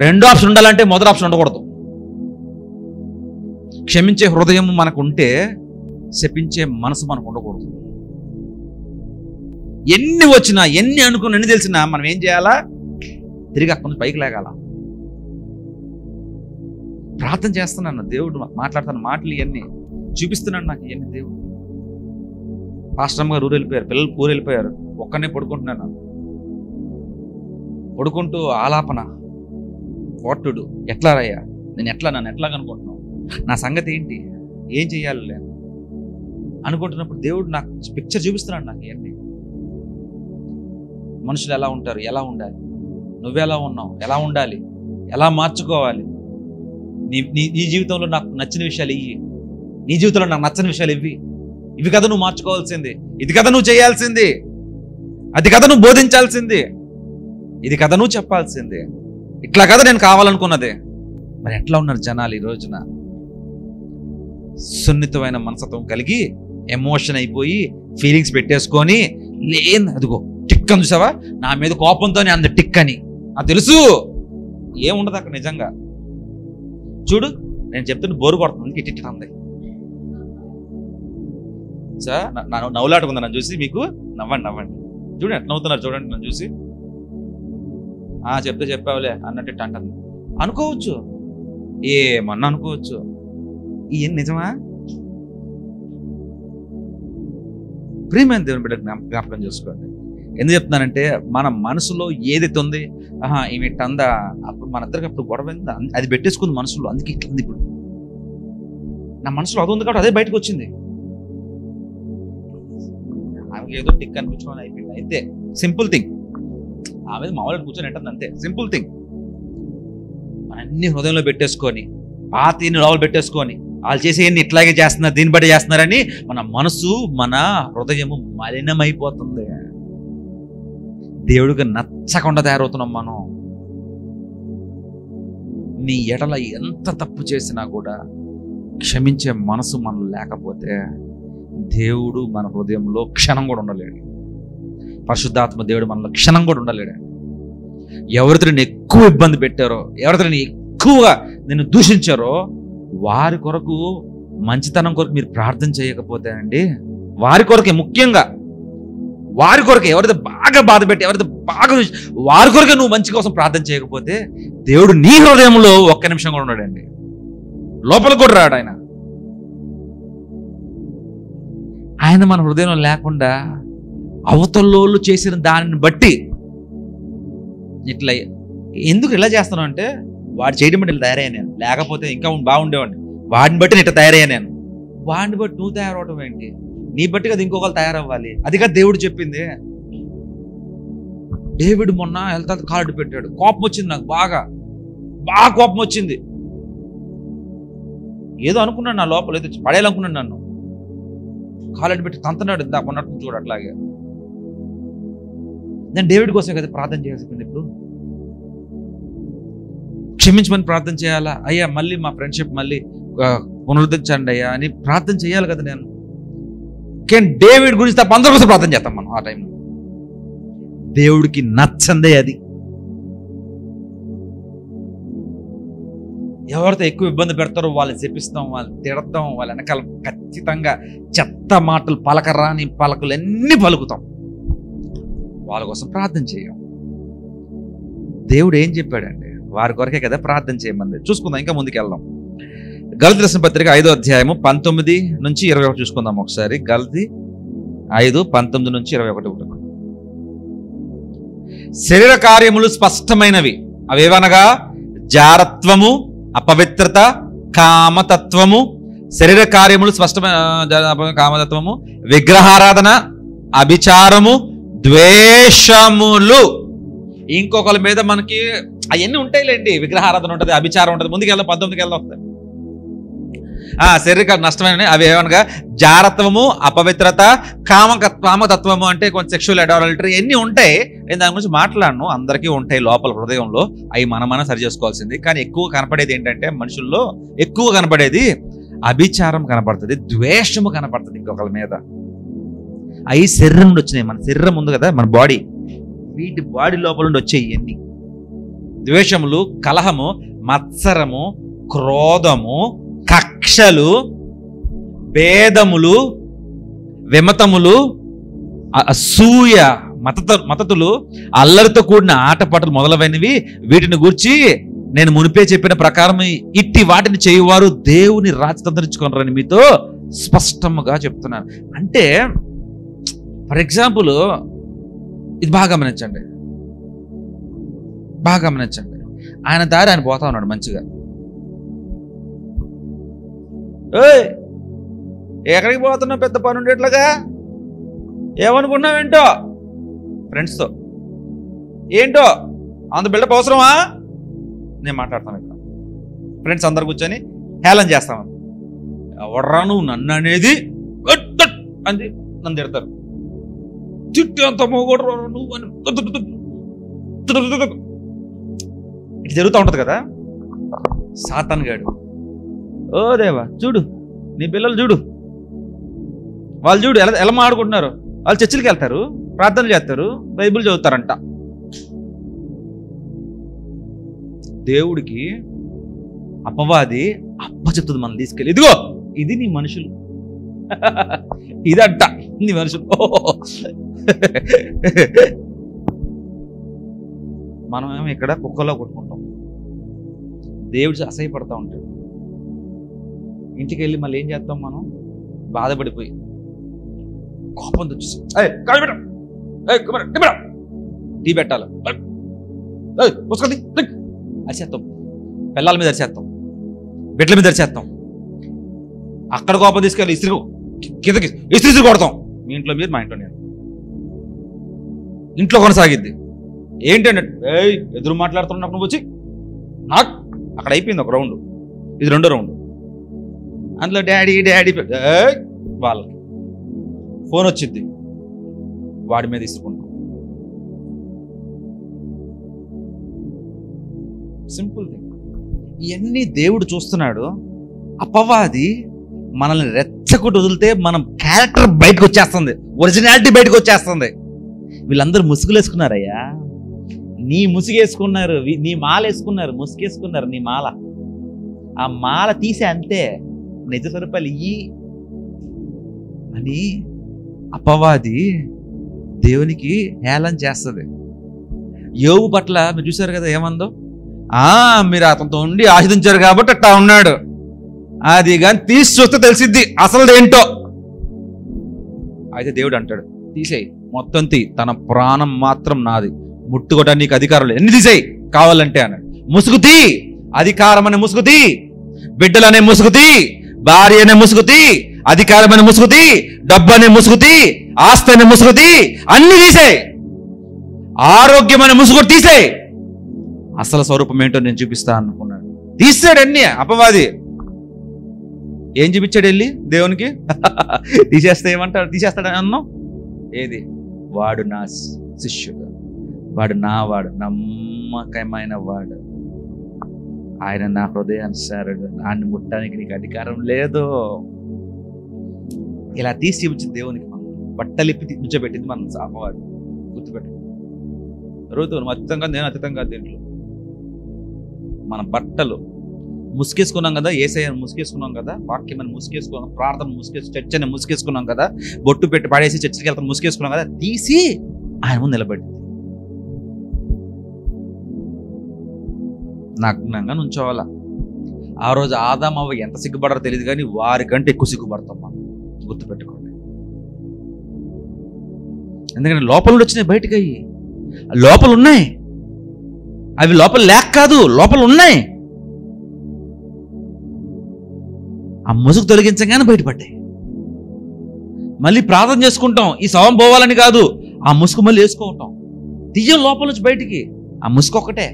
రెండో ఆప్షన్ ఉండాలంటే మొదటి ఆప్షన్ ఉండకూడదు. క్షమించే హృదయం మనకు ఉంటే శపించే మనసు మనకు ఉండకూడదు. ఎన్ని వచ్చినా, ఎన్ని అనుకున్నా, ఎన్ని తెలిసినా మనం ఏం చేయాలా? తిరిగి అక్కడి నుంచి పైకి లేగాల. ప్రార్థన చేస్తున్నాను, దేవుడు మాట్లాడుతాను, మాటలు ఇవన్నీ చూపిస్తున్నాడు నాకు. ఇవన్నీ దేవుడు. పాస్టర్ గారు ఊరు వెళ్ళిపోయారు, పిల్లలు ఊరు వెళ్ళిపోయారు, ఒక్కనే పడుకుంటున్నాను. పడుకుంటూ ఆలాపన, వాటుడు, ఎట్లా రయ్యా, నన్ను ఎట్లా అనుకుంటున్నావు, నా సంగతి ఏంటి, ఏం చెయ్యాలి అనుకుంటున్నప్పుడు దేవుడు నాకు పిక్చర్ చూపిస్తున్నాడు. నాకు ఇవన్నీ మనుషులు ఎలా ఉంటారు, ఎలా ఉండాలి, నువ్వెలా ఉన్నావు, ఎలా ఉండాలి, ఎలా మార్చుకోవాలి, నీ జీవితంలో నాకు నచ్చిన విషయాలు ఇవి, నీ జీవితంలో నాకు నచ్చని విషయాలు ఇవి కదా నువ్వు మార్చుకోవాల్సింది, ఇది కదా నువ్వు చేయాల్సింది, అది కదా నువ్వు బోధించాల్సింది, ఇది కదా నువ్వు చెప్పాల్సిందే, ఇట్లా కదా నేను కావాలనుకున్నదే. మరి ఎట్లా ఉన్నారు జనాలు ఈ రోజున? సున్నితమైన మనస్తత్వం కలిగి, ఎమోషన్ అయిపోయి, ఫీలింగ్స్ పెట్టేసుకొని, అదిగో టిక్ అని చూసావా, నా మీద కోపంతోనే అంత టిక్ అని నాకు తెలుసు. ఏముండదు అక్కడ నిజంగా. చూడు, నేను చెప్తున్న బోరు కొడుతుంది, ఇట్టి అంది సార్, నవ్వులాటుకుందా నన్ను చూసి? మీకు నవ్వండి చూడండి, ఎట్లా నవ్వుతున్నారు చూడండి నన్ను చూసి. చెప్తే చెప్పావులే అన్నట్టు అంటుంది అనుకోవచ్చు, ఏమన్నా అనుకోవచ్చు. ఏం నిజమా? ప్రియమైన దేవుని బిడ్డ జ్ఞాపకం చేసుకోండి. ఎందుకు చెప్తున్నానంటే, మన మనసులో ఏదైతే ఉంది, ఈమె అందా, అప్పుడు మన ఇద్దరికి అప్పుడు గొడవ అది పెట్టేసుకుంది మనసులో, అందుకే ఇట్లా ఉంది. ఇప్పుడు నా మనసులో అది ఉంది కాబట్టి అదే బయటకు వచ్చింది. ఆమెకి ఏదో టిక్ అనిపించుకొని అయిపోయింది. అయితే సింపుల్ థింగ్, ఆమె మామూలు కూర్చొని అంటుంది అంతే, సింపుల్ థింగ్. అన్ని హృదయంలో పెట్టేసుకొని, పాత లోపల పెట్టేసుకొని, వాళ్ళు చేసేవన్నీ ఇట్లాగే చేస్తున్నారు, దీన్ని బట్టి చేస్తున్నారని మన మనసు, మన హృదయము మలినమైపోతుంది. దేవుడికి నచ్చకుండా తయారవుతున్నాం మనం. నీ ఎడల ఎంత తప్పు చేసినా కూడా క్షమించే మనసు మనం లేకపోతే దేవుడు మన హృదయంలో క్షణం కూడా ఉండలేడు. పరిశుద్ధాత్మ దేవుడు మనలో క్షణం కూడా ఉండలేడు. ఎవరితో నేను ఎక్కువ ఇబ్బంది పెట్టారో, ఎవరితో నేను ఎక్కువగా నేను దూషించారో వారి కొరకు, మంచితనం కొరకు మీరు ప్రార్థన చేయకపోతే అండి, వారి కొరకే ముఖ్యంగా వారి కొరకే, ఎవరైతే బాగా బాధ పెట్టి, ఎవరైతే బాగా వారి కొరకే నువ్వు మంచి కోసం ప్రార్థన చేయకపోతే దేవుడు నీ హృదయంలో ఒక్క నిమిషం కూడా ఉన్నాడండి, లోపలికి కూడా రాడు ఆయన. ఆయన మన హృదయంలో లేకుండా అవతలోళ్ళు చేసిన దానిని బట్టి ఇట్లా ఎందుకు ఇలా చేస్తాను అంటే, వాడు చేయడం బట్టి ఇలా తయారయ్యా నేను, లేకపోతే ఇంకా బాగుండేవాడిని, వాడిని బట్టి నేను ఇట్లా తయారయ్యా నేను. వాడిని బట్టి నువ్వు తయారవడం ఏంటి? నీ బట్టి కదా ఇంకొకరు తయారవ్వాలి. అది కదా దేవుడు చెప్పింది. డేవిడ్ మొన్న వెళ్తా కాళ్ళు పెట్టాడు, కోపం వచ్చింది నాకు, బాగా కోపం వచ్చింది. ఏదో అనుకున్నాను నా లోపల, ఏదో పడేయాలనుకున్నాను, నన్ను కాళ్ళు పెట్టి తంతనాడు ఇందా కొన్నట్టు చూడు. అట్లాగే నేను డేవిడ్ కోసమే కదా ప్రార్థన చేయాల్సింది. ఇప్పుడు క్షమించమని ప్రార్థన చేయాలా? అయ్యా మళ్ళీ మా ఫ్రెండ్షిప్ మళ్ళీ పునరుద్ధరించండి అయ్యా అని ప్రార్థన చేయాలి కదా నేను. కానీ డేవిడ్ గురించి తప్ప అందరి కోసం ప్రార్థన చేస్తాం మనం ఆ టైంలో. దేవుడికి నచ్చందే అది. ఎవరితో ఎక్కువ ఇబ్బంది పెడతారో వాళ్ళని చెప్పిస్తాం, వాళ్ళని తిడతాం, వాళ్ళ వెనకాల ఖచ్చితంగా చెత్త మాటలు, పలకరాని పలకలు అన్నీ పలుకుతాం. వాళ్ళ కోసం ప్రార్థన చేయం. దేవుడు ఏం చెప్పాడండి? వారి కొరకే కదా ప్రార్థన చేయమంది. చూసుకుందాం, ఇంకా ముందుకు వెళ్దాం. గలతీ రాసిన పత్రిక 5వ అధ్యాయము 19 నుంచి 21 చూసుకుందాం ఒకసారి. గలతీ 5:19 నుంచి 21. శరీర కార్యములు స్పష్టమైనవి, అవేవనగా జారత్వము, అపవిత్రత, కామతత్వము. శరీర కార్యములు స్పష్టమైన కామతత్వము, విగ్రహారాధన, అభిచారము, ద్వేషములు. ఇంకొకరి మీద మనకి అవన్నీ ఉంటాయిలేండి. విగ్రహారాధన ఉంటుంది, అభిచారం ఉంటుంది. ముందుకు వెళ్దాం, 19కి వెళ్దాం. శరీర నష్టమైన అవి ఏమనగా జారత్వము, అపవిత్రత, కామతత్వము అంటే కొంచెం సెక్షువల్ అడాల్టరీ ఎన్ని ఉంటాయి. నేను దాని గురించి మాట్లాడను, అందరికీ ఉంటాయి లోపల హృదయంలో. అవి మనం సరి చేసుకోవాల్సింది. కానీ ఎక్కువ కనపడేది ఏంటంటే, మనుషుల్లో ఎక్కువ కనపడేది అభిచారం కనపడుతుంది, ద్వేషము కనపడుతుంది ఇంకొకరి మీద. అవి శరీరం నుండి వచ్చినాయి. మన శరీరం ఉంది కదా, మన బాడీ, వీటి బాడీ లోపల నుండి వచ్చాయి ఇవన్నీ. ద్వేషములు, కలహము, మత్సరము, క్రోధము, కక్షలు, భేదములు, విమతములు, అసూయ, మతతులు, అల్లరితో కూడిన ఆటపాటలు మొదలైనవి. వీటిని గూర్చి నేను మునిపే చెప్పిన ప్రకారం ఇట్టి వాటిని చేయువారు దేవుని రాజ్యం సంతరించుకొనరని మీతో స్పష్టముగా చెప్తున్నాను. అంటే ఫర్ ఎగ్జాంపుల్, ఇది బాగా గమనించండి, ఆయన దారి ఆయన పోతా ఉన్నాడు మంచిగా. ఎక్కడికి పోతున్నావు? పెద్ద పని ఉండేట్లుగా ఏమనుకున్నావేంటో? ఫ్రెండ్స్తో ఏంటో అంత బిల్డప్ అవసరమా? నేను మాట్లాడతాను ఇక్కడ. ఫ్రెండ్స్ అందరు కూర్చొని హేళన చేస్తాను. ఎవడరా నువ్వు నన్ను అనేది అని నన్ను తిడతారు. తిట్టి అంత మొగోడు నువ్వు అని ఇటు జరుగుతూ ఉంటుంది కదా. సాతాన్ గాడు, ఓ దేవా చూడు, నీ పిల్లలు చూడు, వాళ్ళు చూడు ఎలా మాడుకుంటున్నారు. వాళ్ళు చర్చిలకి వెళ్తారు, ప్రార్థనలు చేస్తారు, బైబిల్ చదువుతారంట. దేవుడికి అపవాది చెప్తుంది మనం తీసుకెళ్ళి, ఇదిగో ఇది నీ మనుషులు, ఇదంట నీ మనుషులు. మనమేమో ఇక్కడ కుక్కలో కొట్టుకుంటాం. దేవుడు అసహ్యపడతా ఉంటాడు. ఇంటికి వెళ్ళి మళ్ళీ ఏం చేస్తాం మనం? బాధపడిపోయి కోపం వచ్చేసి టీ పెట్టాలి, అరిచేస్తాం, పిల్లల మీద అరిచేస్తాం, బిడ్డల మీద అరిచేస్తాం. అక్కడ కోపం తీసుకెళ్ళి కిందకి ఇస్త్రీ కొడతాం. మీ ఇంట్లో మీరు, మా ఇంట్లో నేను. ఇంట్లో కొనసాగిద్ది. ఏంటంటే ఎదురు మాట్లాడుతున్నప్పుడు నువ్వు వచ్చి నాకు అక్కడ అయిపోయింది ఒక రౌండ్, ఇది రెండో రౌండ్. అందులో డాడీ వాళ్ళకి ఫోన్ వచ్చింది, వాడి మీద తీసుకుంటాం. Simple thing. ఇవన్నీ దేవుడు చూస్తున్నాడు. అపవాది మనల్ని రెచ్చగొట్టి వదిలితే మనం క్యారెక్టర్ బయటకు వచ్చేస్తుంది, ఒరిజినాలిటీ బయటకు వచ్చేస్తుంది. వీళ్ళందరూ ముసుగులేసుకున్నారయ్యా, నీ ముసుగేసుకున్నారు, నీ మాల వేసుకున్నారు, ముసుగేసుకున్నారు నీ మాల. ఆ మాల తీసే అంతే, నిజ స్వరూపాలు ఇయ్యి అని అపవాది దేవునికి హేళన చేస్తుంది. యోబు పట్ల మీరు చూశారు కదా ఏమందో, మీరు అతనితో ఉండి ఆశీర్వదించారు కాబట్టి అట్టా ఉన్నాడు, అది కానీ తీసి చూస్తే తెలిసిద్ది అసలు ఏంటో. అయితే దేవుడు అంటాడు, తీసేయి మొత్తం తీ, తన ప్రాణం మాత్రం నాది, ముట్టుకోవడానికి నీకు అధికారం లేదు, ఎన్ని తీసేయి కావాలంటే అన్నాడు. ముసుగు తీ, అధికారం అనే ముసుగు తీ, బిడ్డలనే ముసుగు తీ, భార్య అనే ముసుగు తీ, అధికారం అనే ముసుగు తీ, డబ్బు అనే ముసుగు తీ, ఆస్తి అనే ముసుగు తీ, అన్ని తీసేయి, ఆరోగ్యం అనే ముసుగు తీసేయి, అసలు స్వరూపం ఏంటో నేను చూపిస్తా అనుకున్నాడు. తీసాడు అన్ని. అపవాది ఏం చూపించాడు వెళ్ళి దేవునికి? తీసేస్తే ఏమంటాడు? తీసేస్తాడని అన్నాం. ఏది? వాడు నా శిష్యుడు, వాడు నా వాడు, నమ్మకమైన వాడు, ఆయన నా హృదయానుసారుడు, నాన్ని ముట్టడానికి నీకు అధికారం లేదు. ఇలా తీసి చూపించింది దేవునికి. మనం బట్టలిప్పి కూర్చోబెట్టింది మనం అపవాది. గుర్తుపెట్టు. రోజు నువ్వు అతీతం కాదు, నేను అతీతం కాదు. దీంట్లో మన బట్టలు ముసుకేసుకున్నాం కదా, యేసయ్యను ముసుకేసుకున్నాం కదా, వాక్యం అని ముసుకేసుకున్నాం, ప్రార్థన చర్చ్ అని ముసుకేసుకున్నాం కదా, బొట్టు పెట్టి పడేసి చర్చికి వెళ్తాం ముసుకేసుకున్నాం కదా, తీసి ఆయన ముందు నిలబెట్టింది. నగ్నంగా నుంచోవాలా. ఆ రోజు ఆదాము అవ్వ ఎంత సిగ్గుపడారో తెలియదు కానీ వారికంటే ఎక్కువ సిగ్గుపడతాం మనం. గుర్తుపెట్టుకోండి. ఎందుకంటే లోపల నుండి వచ్చినాయి బయటకు. అయ్యి లోపల ఉన్నాయి, అవి లోపల లేక కాదు, లోపల ఉన్నాయి. ఆ ముసుగు తొలగించగానే బయటపడ్డాయి. మళ్ళీ ప్రార్థన చేసుకుంటాం, ఈ శవం పోవాలని కాదు, ఆ ముసుగు మళ్ళీ వేసుకోవటం. తీయం లోపల నుంచి బయటికి. ఆ ముసుగు ఒక్కటే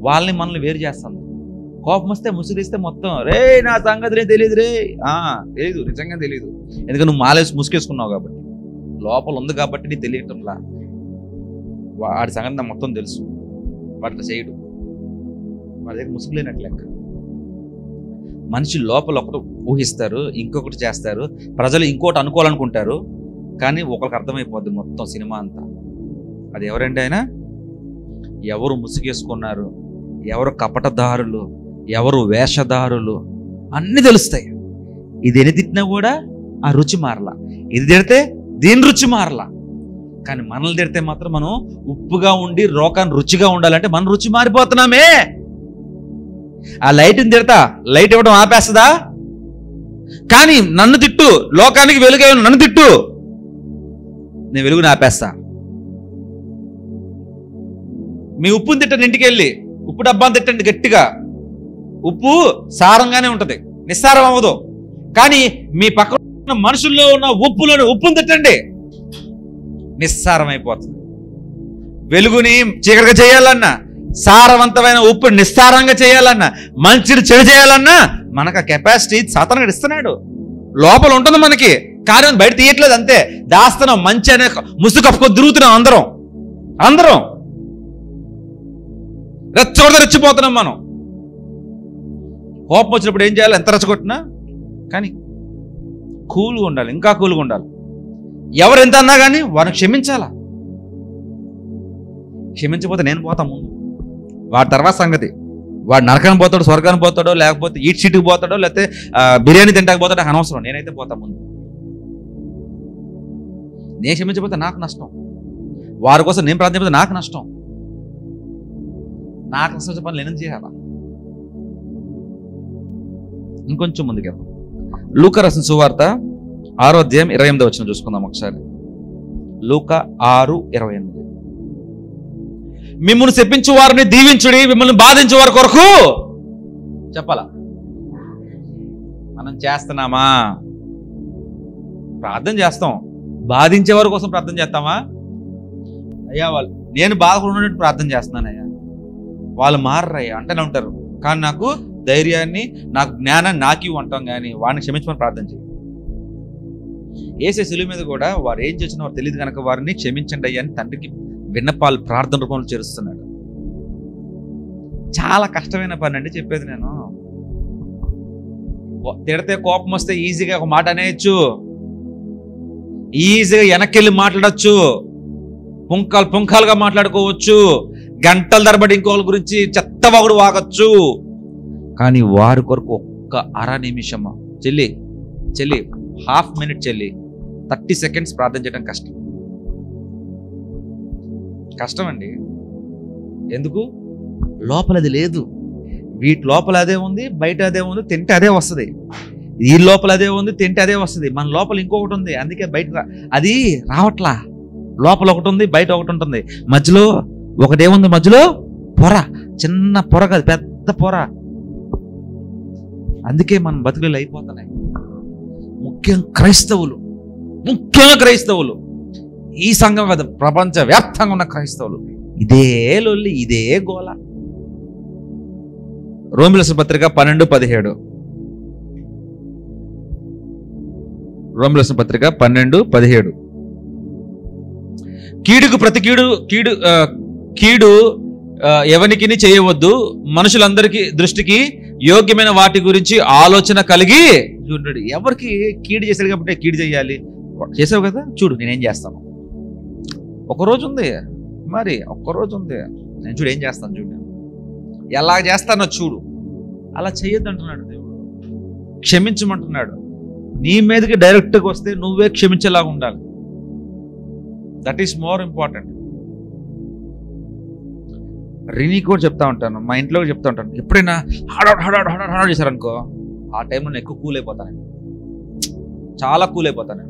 వాళ్ళని మనల్ని వేరు చేస్తాం. కోపం వస్తే ముసుగు తీస్తే మొత్తం రే నా సంగతి తెలియదు రే, తెలీదు, నిజంగా తెలీదు. ఎందుకంటే నువ్వు మాలేసి ముసుగేసుకున్నావు కాబట్టి, లోపల ఉంది కాబట్టి నీకు తెలియటంలా. వాడి సంగతి నాకు మొత్తం తెలుసు. వాటిని చేయడు, వాడి దగ్గర ముసుగు లేనట్లు లెక్క. మనిషి లోపల ఒకటి ఊహిస్తారు, ఇంకొకటి చేస్తారు, ప్రజలు ఇంకోటి అనుకోవాలనుకుంటారు, కానీ ఒకరికి అర్థమైపోద్ది మొత్తం సినిమా అంతా. అది ఎవరంటే ఆయన, ఎవరు ముసుగేసుకున్నారు, ఎవరు కపటదారులు, ఎవరు వేషధారులు అన్నీ తెలుస్తాయి. ఇది ఎన్ని తిట్టినా కూడా ఆ రుచి మారలా, ఇది తిడితే దీని రుచి మారలా. కానీ మనల్ని తిడితే మాత్రం మనం ఉప్పుగా ఉండి రోకాన్ని రుచిగా ఉండాలంటే మన రుచి మారిపోతున్నామే. ఆ లైట్ని తిడతా, లైట్ ఇవ్వడం ఆపేస్తుందా? కానీ నన్ను తిట్టు, లోకానికి వెలుగు నన్ను తిట్టు, నేను వెలుగుని ఆపేస్తా. మీ ఉప్పుని తిట్టండి, ఇంటికి వెళ్ళి ఉప్పు డబ్బాని తిట్టండి గట్టిగా. ఉప్పు సారంగానే ఉంటది, నిస్సారం అవ్వదు. కానీ మీ పక్కన మనుషుల్లో ఉన్న ఉప్పుని తిట్టండి, నిస్సారం అయిపోతుంది. వెలుగుని చీకటిగా చేయాలన్నా, సారవంతమైన ఉప్పు నిస్సారంగా చేయాలన్నా, మంచిని చెడు చేయాలన్నా మనకు ఆ కెపాసిటీ సాతానుడు ఇస్తున్నాడు. లోపల ఉంటుంది మనకి, కానీ బయట తీయట్లేదు, అంతే దాస్తున్నాం. మంచి అనే ముసుగు కప్పుకొని తిరుగుతున్నాం అందరం రెచ్చిపోతున్నాం మనం. కోపం వచ్చినప్పుడు ఏం చేయాలి? ఎంత రెచ్చగొట్టినా కానీ కూల్గా ఉండాలి, ఇంకా కూల్గా ఉండాలి. ఎవరు ఎంత అన్నా కానీ వాడిని క్షమించాలా. క్షమించకపోతే నేను పోతా ముందు, వాడి తర్వాత సంగతి. వాడు నరకానికి పోతాడో, స్వర్గానికి పోతాడో, లేకపోతే ఈట్ సీటుకి పోతాడో, లేకపోతే బిర్యానీ తింటాకి పోతాడో అనవసరం. నేనైతే పోతా ముందు. నేను క్షమించకపోతే నాకు నష్టం, వారి కోసం నేను ప్రార్థించకపోతే నాకు నష్టం. నాకు నష్టం వచ్చే పనులు నేను చేయాలా. ఇంకొంచెం ముందుకెళ్దాం. లూకా రాసిన సువార్త 6వ అధ్యాయం 28వ వచనం చూసుకుందాం ఒకసారి. లూకా 6:28. మిమ్మల్ని శపించు వారిని దీవించుడి, మిమ్మల్ని బాధించే వారి కొరకు చెప్పాలా. మనం చేస్తున్నామా? ప్రార్థన చేస్తాం, బాధించే వారి కోసం ప్రార్థన చేస్తామా? అయ్యా వాళ్ళు నేను బాధపడినట్టు ప్రార్థన చేస్తున్నానయ్యా, వాళ్ళు మారరయ్యా అంటేనే ఉంటారు. కానీ నాకు ధైర్యాన్ని, నాకు జ్ఞానాన్ని నాకు అంటాం, కానీ వాడిని క్షమించమని ప్రార్థన చేయి. యేసు శిలువ మీద కూడా వారు ఏం చేసినా వారు తెలియదు కనుక వారిని క్షమించండి అయ్యా అని తండ్రికి విన్నపాలు ప్రార్థన రూపంలో చేరుస్తున్నాడు. చాలా కష్టమైన పని అండి చెప్పేది. నేను తిడితే కోపం వస్తే ఈజీగా ఒక మాట అనేయచ్చు, ఈజీగా వెనక్కి మాట్లాడచ్చు, పుంఖాలుగా మాట్లాడుకోవచ్చు, గంటల తరబడి ఇంకోళ్ళ గురించి చెత్తవాగుడు వాగచ్చు. కానీ వారి కొరకు ఒక్క అర నిమిషమా చెల్లి 1/2 మినిట్ చెల్లి 30 సెకండ్స్ ప్రార్థన చేయడం కష్టం. కష్టం అండి. ఎందుకు? లోపల అది లేదు. వీటి లోపల అదే ఉంది, బయట అదే ఉంది, తింటే అదే వస్తుంది. ఈ లోపల అదే ఉంది, తింటే అదే వస్తుంది. మన లోపల ఇంకొకటి ఉంది, అందుకే బయట అది రావట్లా. లోపల ఒకటి ఉంది, బయట ఒకటి ఉంటుంది. మధ్యలో ఒకటేముంది? మధ్యలో పొర, చిన్న పొర కాదు, పెద్ద పొర. అందుకే మన బతుకులు అయిపోతున్నాయి. ముఖ్యంగా క్రైస్తవులు, ఈ సంఘం కాదు, ప్రపంచ వ్యాప్తంగా ఉన్న క్రైస్తవులు ఇదే లొల్లి, ఇదే గోల. రోమీయుల పత్రిక 12:17. రోమీయుల పత్రిక 12:17. కీడుకు ప్రతి కీడు ఎవరికి చేయవద్దు, మనుషులందరికీ దృష్టికి యోగ్యమైన వాటి గురించి ఆలోచన కలిగి చూడండి. ఎవరికి కీడు చేశాడు కాబట్టి కీడు చేయాలి? చేసావు కదా, చూడు నేనేం చేస్తాను. ఒక్కరోజు ఉంది, మరి ఒక్కరోజు ఉంది, నేను చూడు ఏం చేస్తాను, చూడు ఎలా చేస్తానో చూడు. అలా చేయొద్దు అంటున్నాడు దేవుడు. క్షమించమంటున్నాడు. నీ మీదకి డైరెక్ట్గా వస్తే నువ్వే క్షమించేలాగా ఉండాలి. That is more important. రినీకి కూడా చెప్తా ఉంటాను, మా ఇంట్లో కూడా చెప్తా ఉంటాను. ఎప్పుడైనా హడాడ్ చేశారనుకో, ఆ టైంలో నేను ఎక్కువ కూల్ అయిపోతాను, చాలా కూల్ అయిపోతాను.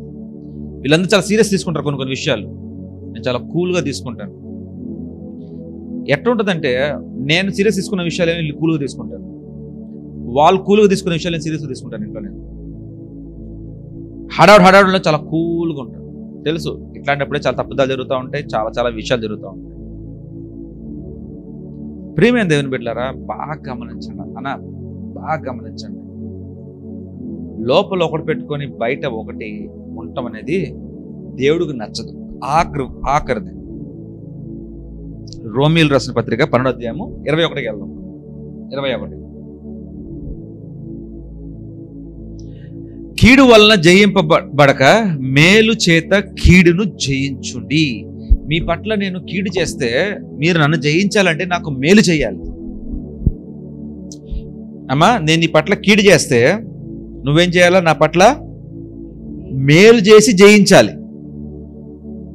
వీళ్ళందరూ చాలా సీరియస్ తీసుకుంటారు కొన్ని విషయాలు, నేను చాలా కూల్గా తీసుకుంటాను. ఎట్లా ఉంటుందంటే, నేను సీరియస్ తీసుకున్న విషయాలు వీళ్ళు కూల్గా తీసుకుంటాను, వాళ్ళు కూల్గా తీసుకునే విషయాలు నేను సీరియస్గా తీసుకుంటాను. ఇంట్లో నేను హడాడులో చాలా కూల్గా ఉంటాను. తెలుసు ఇట్లాంటప్పుడే చాలా తప్పుదాలు జరుగుతూ ఉంటాయి, చాలా విషయాలు జరుగుతూ ఉంటాయి. ప్రియమైన దేవుని బిడ్డలారా, బాగా గమనించండి అన్న, బాగా గమనించండి. లోపల ఒకటి పెట్టుకొని బయట ఒకటి ఉండటం అనేది దేవుడికి నచ్చదు. ఆఖరిది రోమీయులు రాసిన పత్రిక 12:21 వెళ్దాం. 21. కీడు వలన జయింపబడక మేలు చేత కీడును జయించుండి. మీ పట్ల నేను కీడు చేస్తే మీరు నన్ను జయించాలంటే నాకు మేలు చేయాలి. అమ్మా, నేను నీ పట్ల కీడు చేస్తే నువ్వేం చేయాలా? నా పట్ల మేలు చేసి జయించాలి.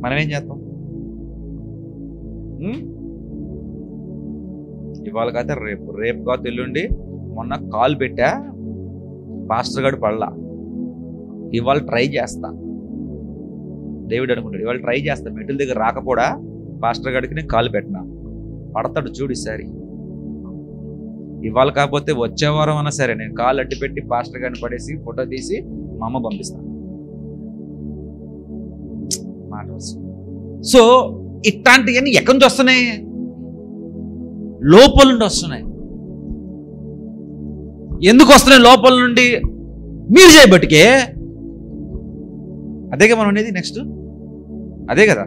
మనం ఏం చేస్తాం? ఇవాళ కాదు రేపు కాదు ఎల్లుండి. మొన్న కాల్ పెట్టా, పాస్టర్ గారు పడలా. ఇవాళ ట్రై చేస్తా. డేవిడ్ అనుకుంటాడు, ఇవాళ ట్రై చేస్తా. మెట్ల దగ్గర రాకపోడా పాస్టర్ గారికి నేను కాల్ పెట్టినా, పడతాడు చూడు ఈసారి. ఇవాళ కాకపోతే వచ్చే వారం అన్నా సరే నేను కాల్ అడ్డు పెట్టి పాస్టర్ గారిని పడేసి ఫోటో తీసి మా అమ్మ పంపిస్తాను. మాట. సో ఇట్లాంటివన్నీ ఎక్కడి నుంచి వస్తున్నాయి? లోపల నుండి వస్తున్నాయి. ఎందుకు వస్తున్నాయి లోపల నుండి? మీరు చేయబట్టికే. అదేగా మనం అనేది. నెక్స్ట్ అదే కదా,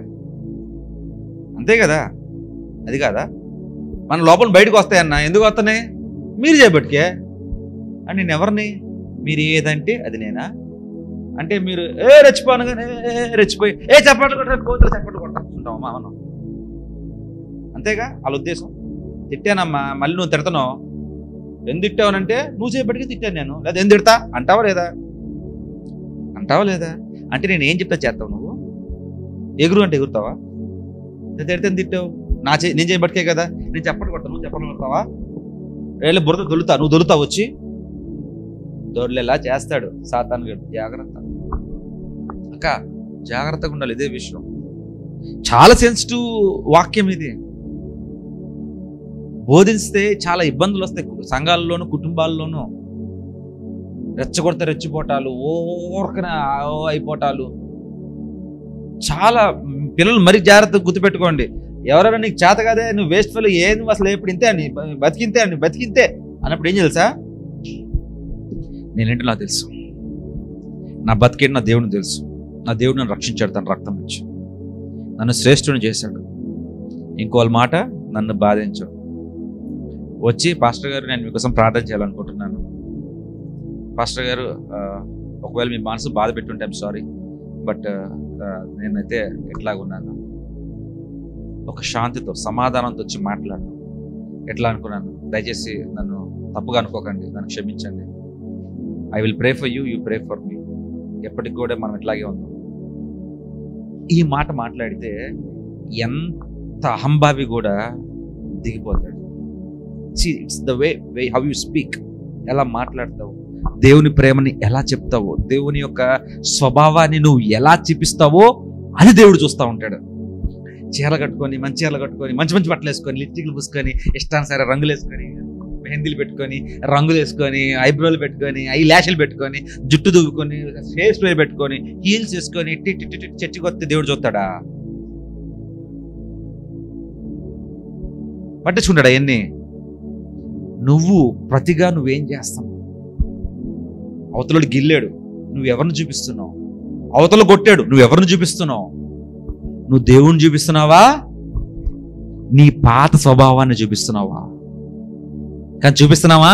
అంతే కదా, అది కాదా? మన లోపల బయటకు వస్తాయన్నా. ఎందుకు వస్తున్నాయి? మీరు చేయబట్టికే. అని నేను ఎవరిని? మీరు ఏదంటే అది నేనా? అంటే మీరు రెచ్చిపోనగానే రెచ్చిపోయి చప్పట్లు కొట్టారు, కోతులు చప్పట్లు కొట్టాం మనం. అంతేగా వాళ్ళ ఉద్దేశం. తిట్టానమ్మా, మళ్ళీ నువ్వు తిడతావు. ఎందుకు తిట్టావనంటే నువ్వు చేయబట్టికి తిట్టాను నేను, లేదా ఎందుకు తిడతా అంటావా లేదా? అంటే నేను ఏం చెప్తా చేస్తావు నువ్వు? ఎగురు అంటే ఎగురుతావా? తిడితే తిట్టావు, నేను చేయబట్టికే కదా. నేను చప్పట్లు కొడతాను, నువ్వు చప్పట్లు కొడతావా? వీళ్ళు బురద నువ్వు దొరుకుతావు. వచ్చి దొరలేలా చేస్తాడు సాతాను గడు. జాగ్రత్త అక్క, జాగ్రత్తగా ఉండాలి. ఇదే విషయం చాలా సెన్సిటివ్ వాక్యం ఇది. బోధిస్తే చాలా ఇబ్బందులు వస్తాయి సంఘాల్లోనూ కుటుంబాల్లోనూ. రెచ్చగొడితే రెచ్చిపోటాలు, ఓరకన అయిపోటాలు. చాలా పిల్లలు మరీ జాగ్రత్తగా గుర్తుపెట్టుకోండి. ఎవరైనా నీకు చేత కాదే, నువ్వు వేస్ట్ ఫెలో, ఏది అసలు ఎప్పుడు ఇంతే అని బతికింతే అన్నప్పుడు ఏం తెలుసా? నేనేంటో నాకు తెలుసు, నా బతికేంటి నా దేవుడిని తెలుసు. నా దేవుడు నన్ను రక్షించాడు, తన రక్తం ఇచ్చి నన్ను శ్రేష్ఠుని చేశాడు. ఇంకోళ్ళ మాట నన్ను బాధించాడు. వచ్చి పాస్టర్ గారు నేను మీకోసం ప్రార్థన చేయాలనుకుంటున్నాను. పాస్టర్ గారు ఒకవేళ మీ మనసు బాధ పెట్టుంటే ఐమ్ సారీ, బట్ నేనైతే ఎట్లాగున్నాను, ఒక శాంతితో సమాధానంతో వచ్చి మాట్లాడను. ఎట్లా అనుకున్నాను, దయచేసి నన్ను తప్పుగా అనుకోకండి, నన్ను క్షమించండి. I will pray for you, you pray for me. ఎప్పటికి కూడా మనం ఇట్లాగే ఉన్నాం. ఈ మాట మాట్లాడితే ఎంత ఎంత అహంభావి కూడా దిగిపోతాడు. It's the way how you speak, ఎలా మాట్లాడతావు, దేవుని ప్రేమని ఎలా చెప్తావో, దేవుని యొక్క స్వభావాన్ని నువ్వు ఎలా చూపిస్తావో అది దేవుడు చూస్తూ ఉంటాడు. చీరలు కట్టుకొని, మంచి చీరలు కట్టుకొని, మంచి మంచి బట్టలు వేసుకొని, లిప్స్టిక్లు పూసుకొని, ఇష్టానుసారి రంగులు వేసుకొని, మెహందీలు పెట్టుకొని, రంగులు వేసుకొని, ఐబ్రోలు పెట్టుకొని, ఐ ల్యాషులు పెట్టుకొని, జుట్టు దువ్వుకొని, హెయిర్ స్ప్రే పెట్టుకొని, హీల్స్ వేసుకొని చర్చికి వస్తే దేవుడు చూస్తాడా? పట్టించుకుంటాడా? అవన్నీ నువ్వు ప్రతిగా నువ్వేం చేస్తావు? అవతలుడు గిల్లాడు, నువ్వు ఎవరిని చూపిస్తున్నావు? అవతల కొట్టాడు, నువ్వు ఎవరిని చూపిస్తున్నావు? నువ్వు దేవుణ్ణి చూపిస్తున్నావా, నీ పాత స్వభావాన్ని చూపిస్తున్నావా? కానీ చూపిస్తున్నావా?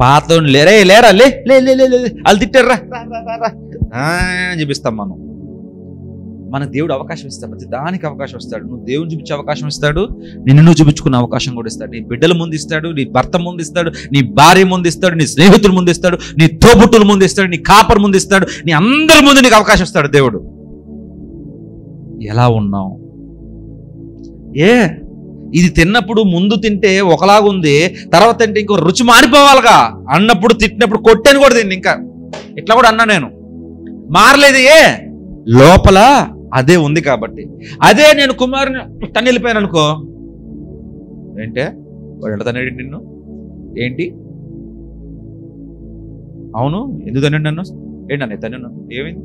పాత లేరా లే వాళ్ళు తిట్టారా చూపిస్తాం మనం. మనకు దేవుడు అవకాశం ఇస్తాడు, ప్రతి దానికి అవకాశం ఇస్తాడు. నువ్వు దేవుని చూపించే అవకాశం ఇస్తాడు, నిన్ను నువ్వు చూపించుకునే అవకాశం కూడా ఇస్తాడు. నీ బిడ్డల ముందు ఇస్తాడు, నీ భర్త ముందు ఇస్తాడు, నీ భార్య ముందు ఇస్తాడు, నీ స్నేహితుల ముందు ఇస్తాడు, నీ తోబుట్టుల ముందు ఇస్తాడు, నీ కాపర్ ముందు ఇస్తాడు, నీ అందరి ముందు నీకు అవకాశం ఇస్తాడు దేవుడు. ఎలా ఉన్నావు? ఇది తిన్నప్పుడు ముందు తింటే ఒకలాగుంది, తర్వాత తింటే ఇంకో రుచి మారిపోవాలిగా అన్నప్పుడు, తిట్టినప్పుడు కొట్టాను కూడా దీన్ని, ఇంకా ఇట్లా కూడా అన్నా నేను, మారలేదు. లోపల అదే ఉంది కాబట్టి. అదే నేను కుమారుని తను వెళ్ళిపోయాను అనుకో, ఏంటే వాడు ఎంత తన్నాడు నిన్ను, ఏంటి అవును ఎందుకు తన్నాడు నన్ను, ఏంటి అన్న తను ఏమైంది,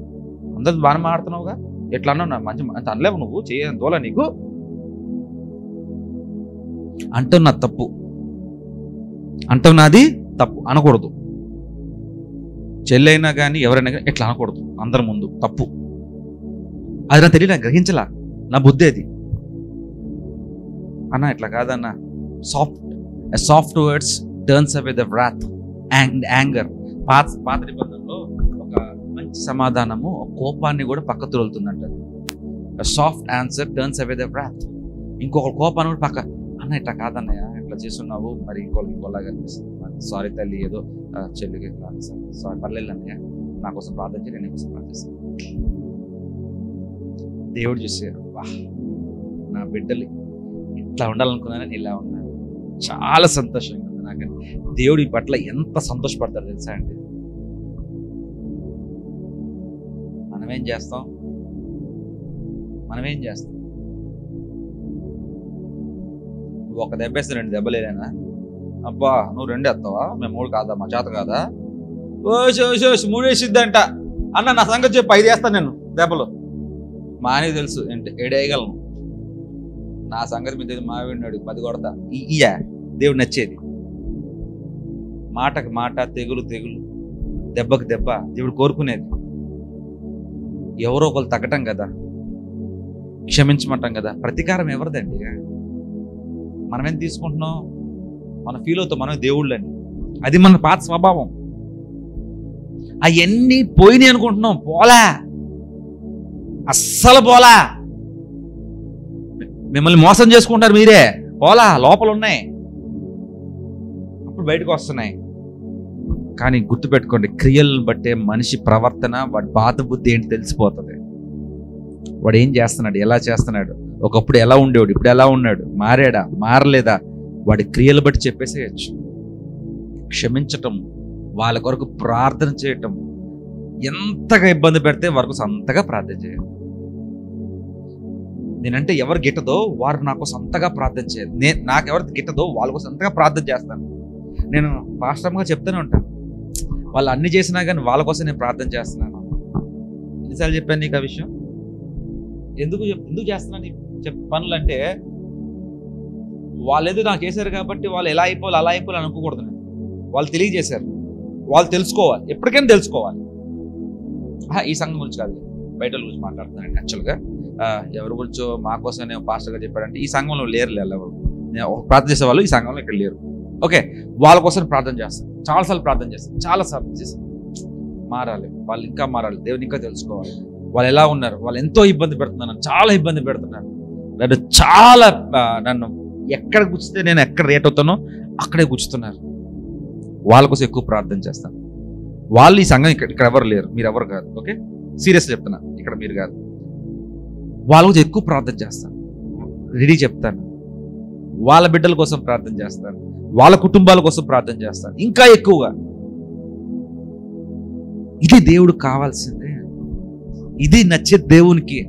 అందరూ బాగా మాడుతున్నావుగా, ఎట్లా అన్నావు, మంచి అంత అనలేవు, నువ్వు చేయని తోలా నీకు అంటావు. నా తప్పు అంటావు, నాది తప్పు అనకూడదు. చెల్లైనా కానీ ఎవరైనా కానీ ఎట్లా అనకూడదు అందరి ముందు, తప్పు. అది నా తెలియదు, గ్రహించలా, నా బుద్ధి అది. అన్న ఇట్లా కాదన్న, soft words turns away the wrath and anger. పాత నిబంధనలో ఒక మంచి సమాధానము కోపాన్ని కూడా పక్క తోలుతుందంట. Soft answer turns away the wrath. ఇంకొక కోపాన్ని కూడా పక్క, అన్న ఇట్లా కాదన్నయ్య, ఇట్లా చేస్తున్నావు, మరి ఇంకోలాగా అనిపిస్తుంది, సారీ తల్లి, ఏదో చెల్లికి ఇట్లా సారీ, పర్లేదు అన్నయ్య, నా కోసం ప్రార్థన చేయండి, నేను కోసం ప్రార్థిస్తాను. దేవుడు చూసారు, వాహ్ నా బిడ్డలు ఇట్లా ఉండాలనుకున్నానని ఇలా ఉన్నారు, చాలా సంతోషంగా ఉంది నాకని. దేవుడి పట్ల ఎంత సంతోషపడతారు తెలుసా అండి. మనమేం చేస్తాం? నువ్వు ఒక దెబ్బ వేస్తే 2 దెబ్బలేనా? అబ్బా నువ్వు 2 వేస్తావా, మేము 3 కాదా, మా చేత కాదా, ఓసి 3 వేసిద్దంట. అన్న నా సంగతి చెప్పి 5 వేస్తాను నేను దెబ్బలు, మా ఆయనకి తెలుసు 7 వేయగలను, నా సంగతి మీద మావిడినాడు 10 కొడతా. ఇయ్యా దేవుడు నచ్చేది. మాటకు మాట, తెగులు దెబ్బకు దెబ్బ దేవుడు కోరుకునేది. ఎవరో ఒకరు తగ్గటం కదా, క్షమించమంటాం కదా. ప్రతీకారం ఎవరిదండి? మనమేం తీసుకుంటున్నాం? మనం ఫీల్ అవుతాం మనమే దేవుళ్ళని, అది మన పాత స్వభావం. అవన్నీ పోయినాయి అనుకుంటున్నాం, పోలా, అస్సలు పోలా. మిమ్మల్ని మోసం చేసుకుంటారు మీరే, పోలా, లోపల ఉన్నాయి, అప్పుడు బయటకు వస్తున్నాయి. కానీ గుర్తుపెట్టుకోండి, క్రియలను బట్టే మనిషి ప్రవర్తన, వాడి బాధ బుద్ధి ఏంటి తెలిసిపోతుంది. వాడు ఏం చేస్తున్నాడు, ఎలా చేస్తున్నాడు, ఒకప్పుడు ఎలా ఉండేవాడు, ఇప్పుడు ఎలా ఉన్నాడు, మారాడా మారలేదా, వాడి క్రియలు బట్టి చెప్పేసేయచ్చు. క్షమించటం, వాళ్ళ కొరకు ప్రార్థన చేయటం, ఎంతగా ఇబ్బంది పెడితే వరకు అంతగా ప్రార్థన చేయాలి. నేనంటే ఎవరు గిట్టదో వారు నా కోసం అంతగా ప్రార్థన చేయాలి, నాకెవరు గిట్టదో వాళ్ళ కోసం అంతగా ప్రార్థన చేస్తాను. నేను పాస్టర్గా చెప్తూనే ఉంటాను, వాళ్ళు అన్ని చేసినా కానీ వాళ్ళ కోసం నేను ప్రార్థన చేస్తున్నాను. ఎన్నిసార్లు చెప్పాను నీకు ఆ విషయం? ఎందుకు చేస్తున్నాను పనులు అంటే, వాళ్ళు ఏదో నాకు చేశారు కాబట్టి వాళ్ళు ఎలా అయిపోవాలి అలా అయిపోవాలి అనుకోకూడదు. నేను వాళ్ళు తెలియజేశారు, వాళ్ళు తెలుసుకోవాలి, ఎప్పటికైనా తెలుసుకోవాలి. ఈ సంఘం గురించి కాదు, బయట గురించి మాట్లాడుతున్నాను. యాక్చువల్గా ఎవరి గురించో మా కోసం నేను పాస్టర్గా చెప్పాడంటే ఈ సంఘంలో లేరు, ఎవరు నేను ప్రార్థన చేసే వాళ్ళు ఈ సంఘంలో ఇక్కడ లేరు. ఓకే, వాళ్ళ కోసం ప్రార్థన చేస్తాను, చాలాసార్లు ప్రార్థన చేస్తాను, చాలాసార్లు చేస్తాను. మారాలి, వాళ్ళు ఇంకా మారాలి, దేవుని ఇంకా తెలుసుకోవాలి. వాళ్ళు ఎలా ఉన్నారు, వాళ్ళు ఎంతో ఇబ్బంది పెడుతున్నారు, చాలా ఇబ్బంది పెడుతున్నారు, నన్ను ఎక్కడ గుచ్చితే నేను ఎక్కడ రేట్ అవుతానో అక్కడే గుచ్చుతున్నారు. వాళ్ళ కోసం ఎక్కువ ప్రార్థన చేస్తాను. వాళ్ళు ఈ సంఘం ఇక్కడ ఎవరు లేరు, మీరు ఎవరు కాదు. ఓకే, సీరియస్గా చెప్తున్నా, ఇక్కడ మీరు కాదు. వాళ్ళ కోసం ఎక్కువ ప్రార్థన చేస్తాను. రెడీ చెప్తాను. వాళ్ళ బిడ్డల కోసం ప్రార్థన చేస్తాను, వాళ్ళ కుటుంబాల కోసం ప్రార్థన చేస్తాను ఇంకా ఎక్కువగా. ఇది దేవుడు కావాల్సిందే, ఇది నచ్చే దేవునికి.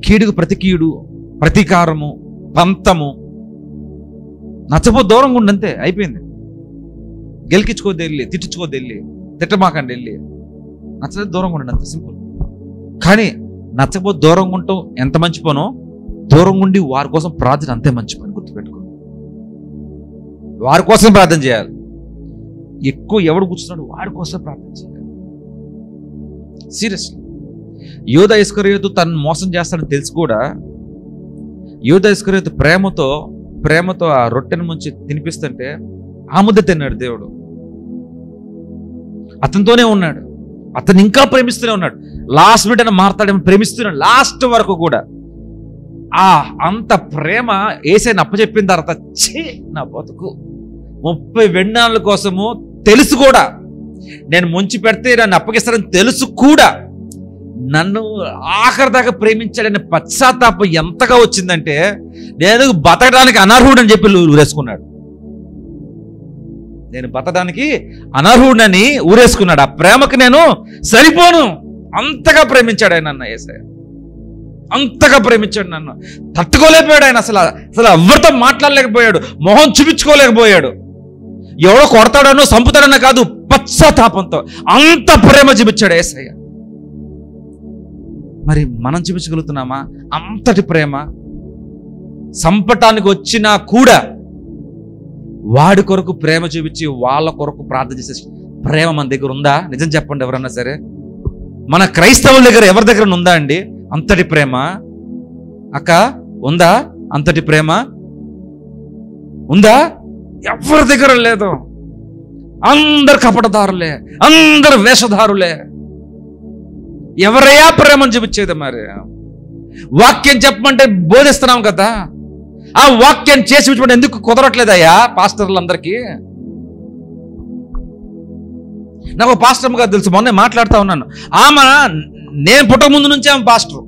కీడుకు ప్రతి కీడు, ప్రతీకారము, పంతము నచ్చపో దూరంగా ఉండంతే, అయిపోయింది. గెలికించుకోద్ది వెళ్ళి, తిట్టించుకోద్ది వెళ్ళి, తిట్టమాకండి వెళ్ళి, నచ్చలేదు దూరంగా ఉండండి, అంత సింపుల్. కానీ నచ్చకపోతే దూరంగా ఉంటాం ఎంత మంచి పనో, దూరంగా ఉండి వారి కోసం ప్రార్థన అంతే మంచి పని. గుర్తుపెట్టుకో, వారి కోసం ప్రార్థన చేయాలి. ఎక్కువ ఎవడు కూర్చున్నాడు వాడి కోసం ప్రార్థన చేయాలి. సీరియస్లీ. యూదా ఇస్కరియోతు తనను మోసం చేస్తాడని తెలిసి కూడా యూదా ఇస్కరియోతు ప్రేమతో ఆ రొట్టెను ముంచి తినిపిస్తుంటే ఆ ముద్ద తిన్నాడు దేవుడు. అతనితోనే ఉన్నాడు, అతను ఇంకా ప్రేమిస్తూనే ఉన్నాడు. లాస్ట్ మినిట్ అని మారతాడేమో, ప్రేమిస్తున్నాడు లాస్ట్ వరకు కూడా. అంత ప్రేమ యేసయ్యను అప్పచెప్పిన తర్వాత, ఛీ నా బతుకు 30 వెన్నాళ్ళ కోసము తెలుసు కూడా, నేను ముంచి పెడితే నన్ను అప్పగిస్తానని తెలుసు కూడా, నన్ను ఆఖరి దాకా ప్రేమించాడనే పశ్చాత్తాపం ఎంతగా వచ్చిందంటే, నేను బతకడానికి అనర్హుడని చెప్పి ఊరేసుకున్నాడు. నేను బతకడానికి అనర్హుడని ఊరేసుకున్నాడు. ఆ ప్రేమకి నేను సరిపోను. అంతగా ప్రేమించాడు ఆయన నన్ను. యేసయ్య అంతగా ప్రేమించాడు నన్ను. తట్టుకోలేకపోయాడు ఆయన. అసలు ఎవరితో మాట్లాడలేకపోయాడు, మొహం చూపించుకోలేకపోయాడు. ఎవడో కొడతాడనో సంపుతాడనో కాదు, పశ్చాత్తాపంతో అంత ప్రేమ చూపించాడు యేసయ్య. మరి మనం చూపించగలుగుతున్నామా అంతటి ప్రేమ? సంపటానికి వచ్చినా కూడా వాడి కొరకు ప్రేమ చూపించి వాళ్ళ కొరకు ప్రార్థన చేసే ప్రేమ మన దగ్గర ఉందా? నిజం చెప్పండి ఎవరన్నా సరే. మన క్రైస్తవుల దగ్గర ఎవరి దగ్గర ఉందా అండి అంతటి ప్రేమ? అక్క ఉందా అంతటి ప్రేమ? ఉందా? ఎవరి దగ్గర లేదు. అందరు కపటదారులే, అందరు వేషధారులే. ఎవరయ్యా ప్రేమను చూపించేది? మరి వాక్యం చెప్పమంటే బోధిస్తున్నాం కదా, ఆ వాక్యాన్ని చేసి చూపించమంటే ఎందుకు కుదరట్లేదయ్యా పాస్టర్లందరికీ? నాకు పాస్టర్ గారు తెలుసు, మొన్నే మాట్లాడుతూ ఉన్నాను. ఆమె నేను పుట్టక ముందు నుంచే ఆమె పాస్టర్.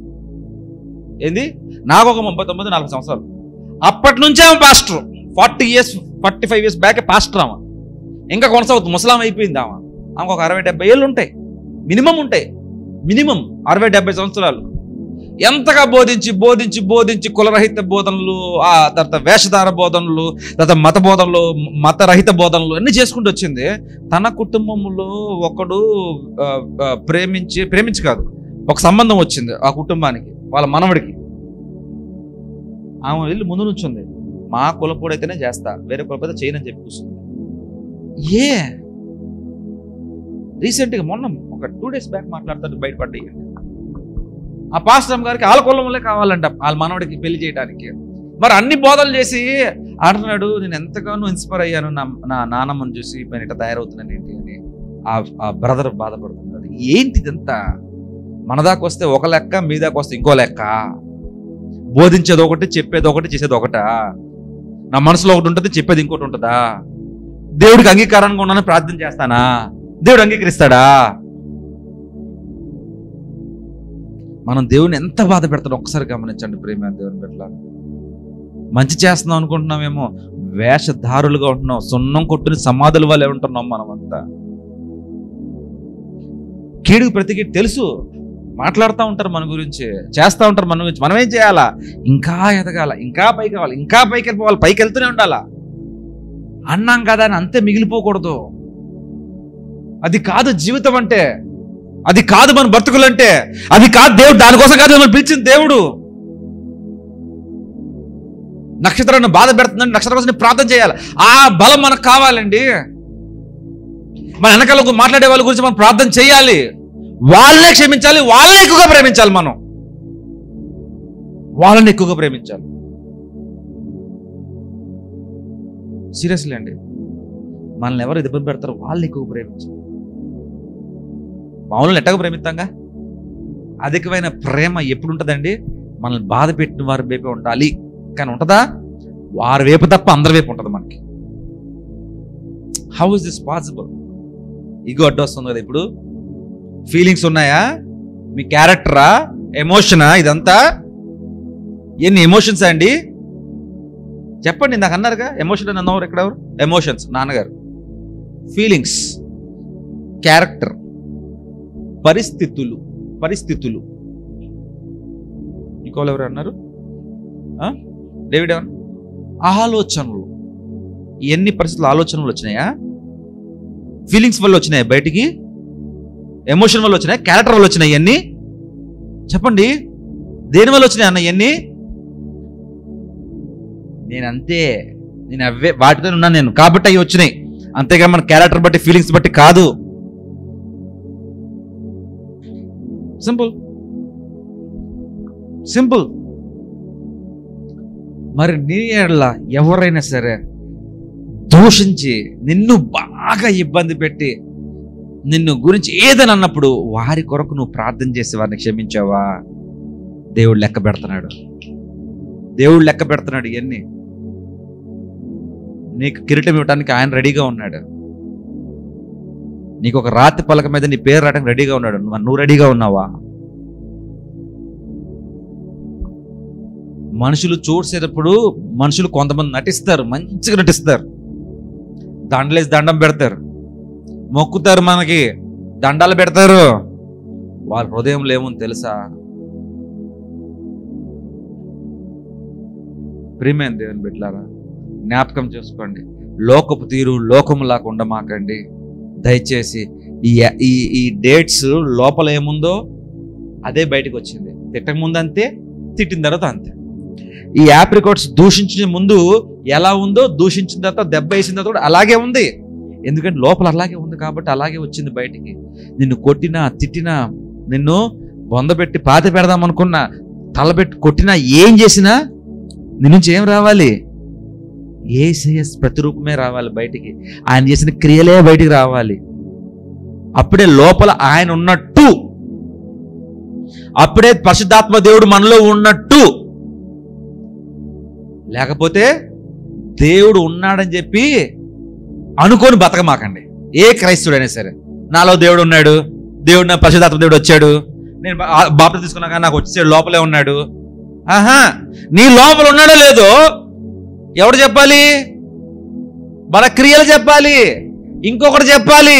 ఏంది, నాకు ఒక 39-40 సంవత్సరాలు. అప్పటి నుంచే ఆమె పాస్టర్. 45 years బ్యాక్ పాస్టర్ ఆమె. ఇంకా కొనసాగుతుంది, ముసలాం అయిపోయింది ఆమె. ఆమెకు ఒక 60-70 ఏళ్ళు ఉంటాయి, మినిమం ఉంటాయి. మినిమం 60-70 సంవత్సరాలు. ఎంతగా బోధించి కులరహిత బోధనలు, ఆ తర్వాత వేషధార బోధనలు, తర్వాత మత బోధనలు, మతరహిత బోధనలు అన్ని చేసుకుంటూ వచ్చింది. తన కుటుంబంలో ఒకడు ప్రేమించి కాదు, ఒక సంబంధం వచ్చింది ఆ కుటుంబానికి, వాళ్ళ మనవడికి. ఆమె వెళ్ళి ముందు నుంచి ఉంది, మా కులపోడైతేనే చేస్తా, వేరే కులపోతే చేయనని చెప్పి కూర్చుంది. రీసెంట్గా మొన్న ఒక 2 days బ్యాక్ మాట్లాడుతాడు బయటపడ్డాయి. ఆ పాస్టర్ గారికి వాళ్ళ కులంలో కావాలంట వాళ్ళ మనవడికి పెళ్లి చేయడానికి. మరి అన్ని బోధనలు చేసి ఆడుతున్నాడు. నేను ఎంతగానో ఇన్స్పైర్ అయ్యాను నా నాన్నమ్మని చూసి, నేను ఇట్లా తయారవుతున్నాను ఏంటి అని ఆ బ్రదర్ బాధపడుతున్నాడు. ఏంటిదంతా? మన దాకా వస్తే ఒక లెక్క, మీ దాకా వస్తే ఇంకో లెక్క. బోధించేది ఒకటి, చెప్పేది ఒకటి, చేసేది ఒకటా? నా మనసులో ఒకటి ఉంటుంది, చెప్పేది ఇంకోటి ఉంటుందా? దేవుడికి అంగీకారంగా ఉన్నానని ప్రార్థన చేస్తానా? దేవుడు అంగీకరిస్తాడా? మనం దేవుని ఎంత బాధ పెడతాడో ఒక్కసారి గమనించండి. ప్రేమ దేవుని పెట్టాల మంచి చేస్తున్నాం అనుకుంటున్నామేమో, వేషధారులుగా ఉంటున్నాం, సున్నం కొట్టుని సమాధుల వల్లే ఉంటున్నాం. మనమంతా కీడుకు ప్రతికి తెలుసు, మాట్లాడుతూ ఉంటారు మన గురించి, చేస్తూ ఉంటారు మన గురించి. మనం ఏం చేయాలా? ఇంకా ఎదగాల, ఇంకా పైకి కావాలి, ఇంకా పైకి వెళ్ళిపోవాలి, పైకి వెళ్తూనే ఉండాలా. అన్నాం కదా అని అంతే మిగిలిపోకూడదు. అది కాదు జీవితం అంటే, అది కాదు మన బ్రతుకులంటే, అది కాదు దేవుడు. దానికోసం కాదు మనం పిలిచింది దేవుడు. నక్షత్రాన్ని బాధ పెడుతుందంటే నక్షత్రం కోసం ప్రార్థన చేయాలి. ఆ బలం మనకు కావాలండి. మన వెనకాల మాట్లాడే వాళ్ళ గురించి మనం ప్రార్థన చేయాలి. వాళ్ళనే క్షమించాలి, వాళ్ళని ఎక్కువగా ప్రేమించాలి. మనం వాళ్ళని ఎక్కువగా ప్రేమించాలి. సీరియస్లీ అండి, మనల్ని ఎవరు ఇబ్బంది పెడతారో వాళ్ళని ఎక్కువ ప్రేమించాలి. మామూలు ఎట్టగా ప్రేమిస్తాంగా. అధికమైన ప్రేమ ఎప్పుడు ఉంటుందండి? మనల్ని బాధ పెట్టిన వారి వైపే ఉండాలి. కానీ ఉంటుందా? వారి వైపు తప్ప అందరి వైపు ఉంటుంది మనకి. How is this possible? Ego అడ్డు వస్తుంది కదా. ఇప్పుడు ఫీలింగ్స్ ఉన్నాయా? మీ క్యారెక్టరా, ఎమోషనా? ఇదంతా ఎన్ని ఎమోషన్స్ అండి? చెప్పండి. ఇందాక అన్నారుగా ఎమోషన్ అని అన్నవారు. ఇక్కడ ఎవరు? ఎమోషన్స్ నాన్నగారు. ఫీలింగ్స్, క్యారెక్టర్, పరిస్థితులు. ఇంకోళ్ళు ఎవరు అన్నారు? డేవిడ్ ఎవరు? ఆలోచనలు. ఎన్ని పరిస్థితులు ఆలోచనలు వచ్చినాయా? ఫీలింగ్స్ వల్ల వచ్చినాయి బయటికి, ఎమోషన్ వల్ల వచ్చినాయి, క్యారెక్టర్ వల్ల వచ్చినాయి. ఇవన్నీ చెప్పండి, దేని వల్ల వచ్చినాయి అన్న? ఇవన్నీ నేను అవే వాటితో ఉన్నాను నేను కాబట్టి అవి వచ్చినాయి. అంతేగా మన క్యారెక్టర్ బట్టి, ఫీలింగ్స్ బట్టి కాదు. సింపుల్. మరి నీ ఎడల ఎవరైనా సరే దూషించి నిన్ను బాగా ఇబ్బంది పెట్టి నిన్ను గురించి ఏదని అన్నప్పుడు వారి కొరకు నువ్వు ప్రార్థన చేసి వారిని క్షమించావా? దేవుడు లెక్క పెడుతున్నాడు. ఇవన్నీ నీకు కిరీటం ఇవ్వడానికి ఆయన రెడీగా ఉన్నాడు. నీకు ఒక రాతి పలక మీద నీ పేరు రావడానికి రెడీగా ఉన్నాడు. నువ్వు రెడీగా ఉన్నావా? మనుషులు చూసేటప్పుడు మనుషులు కొంతమంది నటిస్తారు, మంచిగా నటిస్తారు. దండలేసి దండం పెడతారు, మొక్కుతారు, మనకి దండాలు పెడతారు. వాళ్ళ హృదయంలో ఏముంది తెలుసా? ప్రియమైన దేవుని బిడ్డలారా, జ్ఞాపకం చేసుకోండి. లోకపు తీరు లోకములాగా ఉండమాకండి దయచేసి. ఈ డేట్స్ లోపల ఏముందో అదే బయటకు వచ్చింది. తిట్టక ముందు అంతే, తిట్టిన తర్వాత అంతే. ఈ యాప్రికాట్స్ దూషించిన ముందు ఎలా ఉందో, దూషించిన తర్వాత దెబ్బ వేసిన తర్వాత కూడా అలాగే ఉంది. ఎందుకంటే లోపల అలాగే ఉంది కాబట్టి అలాగే వచ్చింది బయటికి. నిన్ను కొట్టినా, తిట్టినా, నిన్ను బొందబెట్టి పాతి పెడదాం అనుకున్నా, తలబెట్టి కొట్టినా, ఏం చేసినా నీ నుంచి ఏం రావాలి? యేసయ్య ప్రతిరూపమే రావాలి బయటికి. ఆయన చేసిన క్రియలే బయటికి రావాలి. అప్పుడే లోపల ఆయన ఉన్నట్టు, అప్పుడే పరిశుద్ధాత్మ దేవుడు మనలో ఉన్నట్టు. లేకపోతే దేవుడు ఉన్నాడని చెప్పి అనుకొని బతకమాకండి. ఏ క్రైస్తవుడైనా సరే, నాలో దేవుడు ఉన్నాడు, దేవుడు నా పరిశుద్ధాత్మ దేవుడు వచ్చాడు, నేను బాప్తిసం తీసుకున్నా కానీ నాకు వచ్చేసాడు, లోపలే ఉన్నాడు. ఆహా, నీ లోపల ఉన్నాడో లేదో ఎవడు చెప్పాలి? మన క్రియలు చెప్పాలి. ఇంకొకటి చెప్పాలి,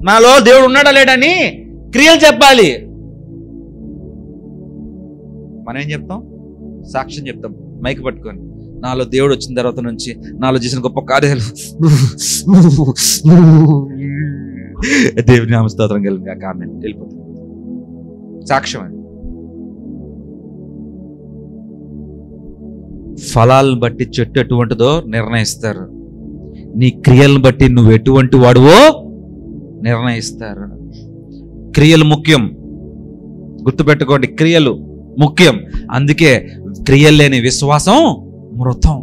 నాలో దేవుడు ఉన్నాడా లేడని క్రియలు చెప్పాలి. మనం ఏం చెప్తాం? సాక్ష్యం చెప్తాం మైక్ పట్టుకొని. నాలో దేవుడు వచ్చిన తర్వాత నుంచి నాలో చేసిన గొప్ప కార్యాలు దేవుని నామ స్తోత్రం కలిగిన కామెంట్ వెళ్ళిపోతుంది. సాక్ష్యం అది. ఫలాలను బట్టి చెట్టు ఎటువంటిదో నిర్ణయిస్తారు. నీ క్రియలను బట్టి నువ్వు ఎటువంటి వాడువో నిర్ణయిస్తారు. క్రియలు ముఖ్యం, గుర్తుపెట్టుకోండి. క్రియలు ముఖ్యం. అందుకే క్రియలు లేని విశ్వాసం మృతం.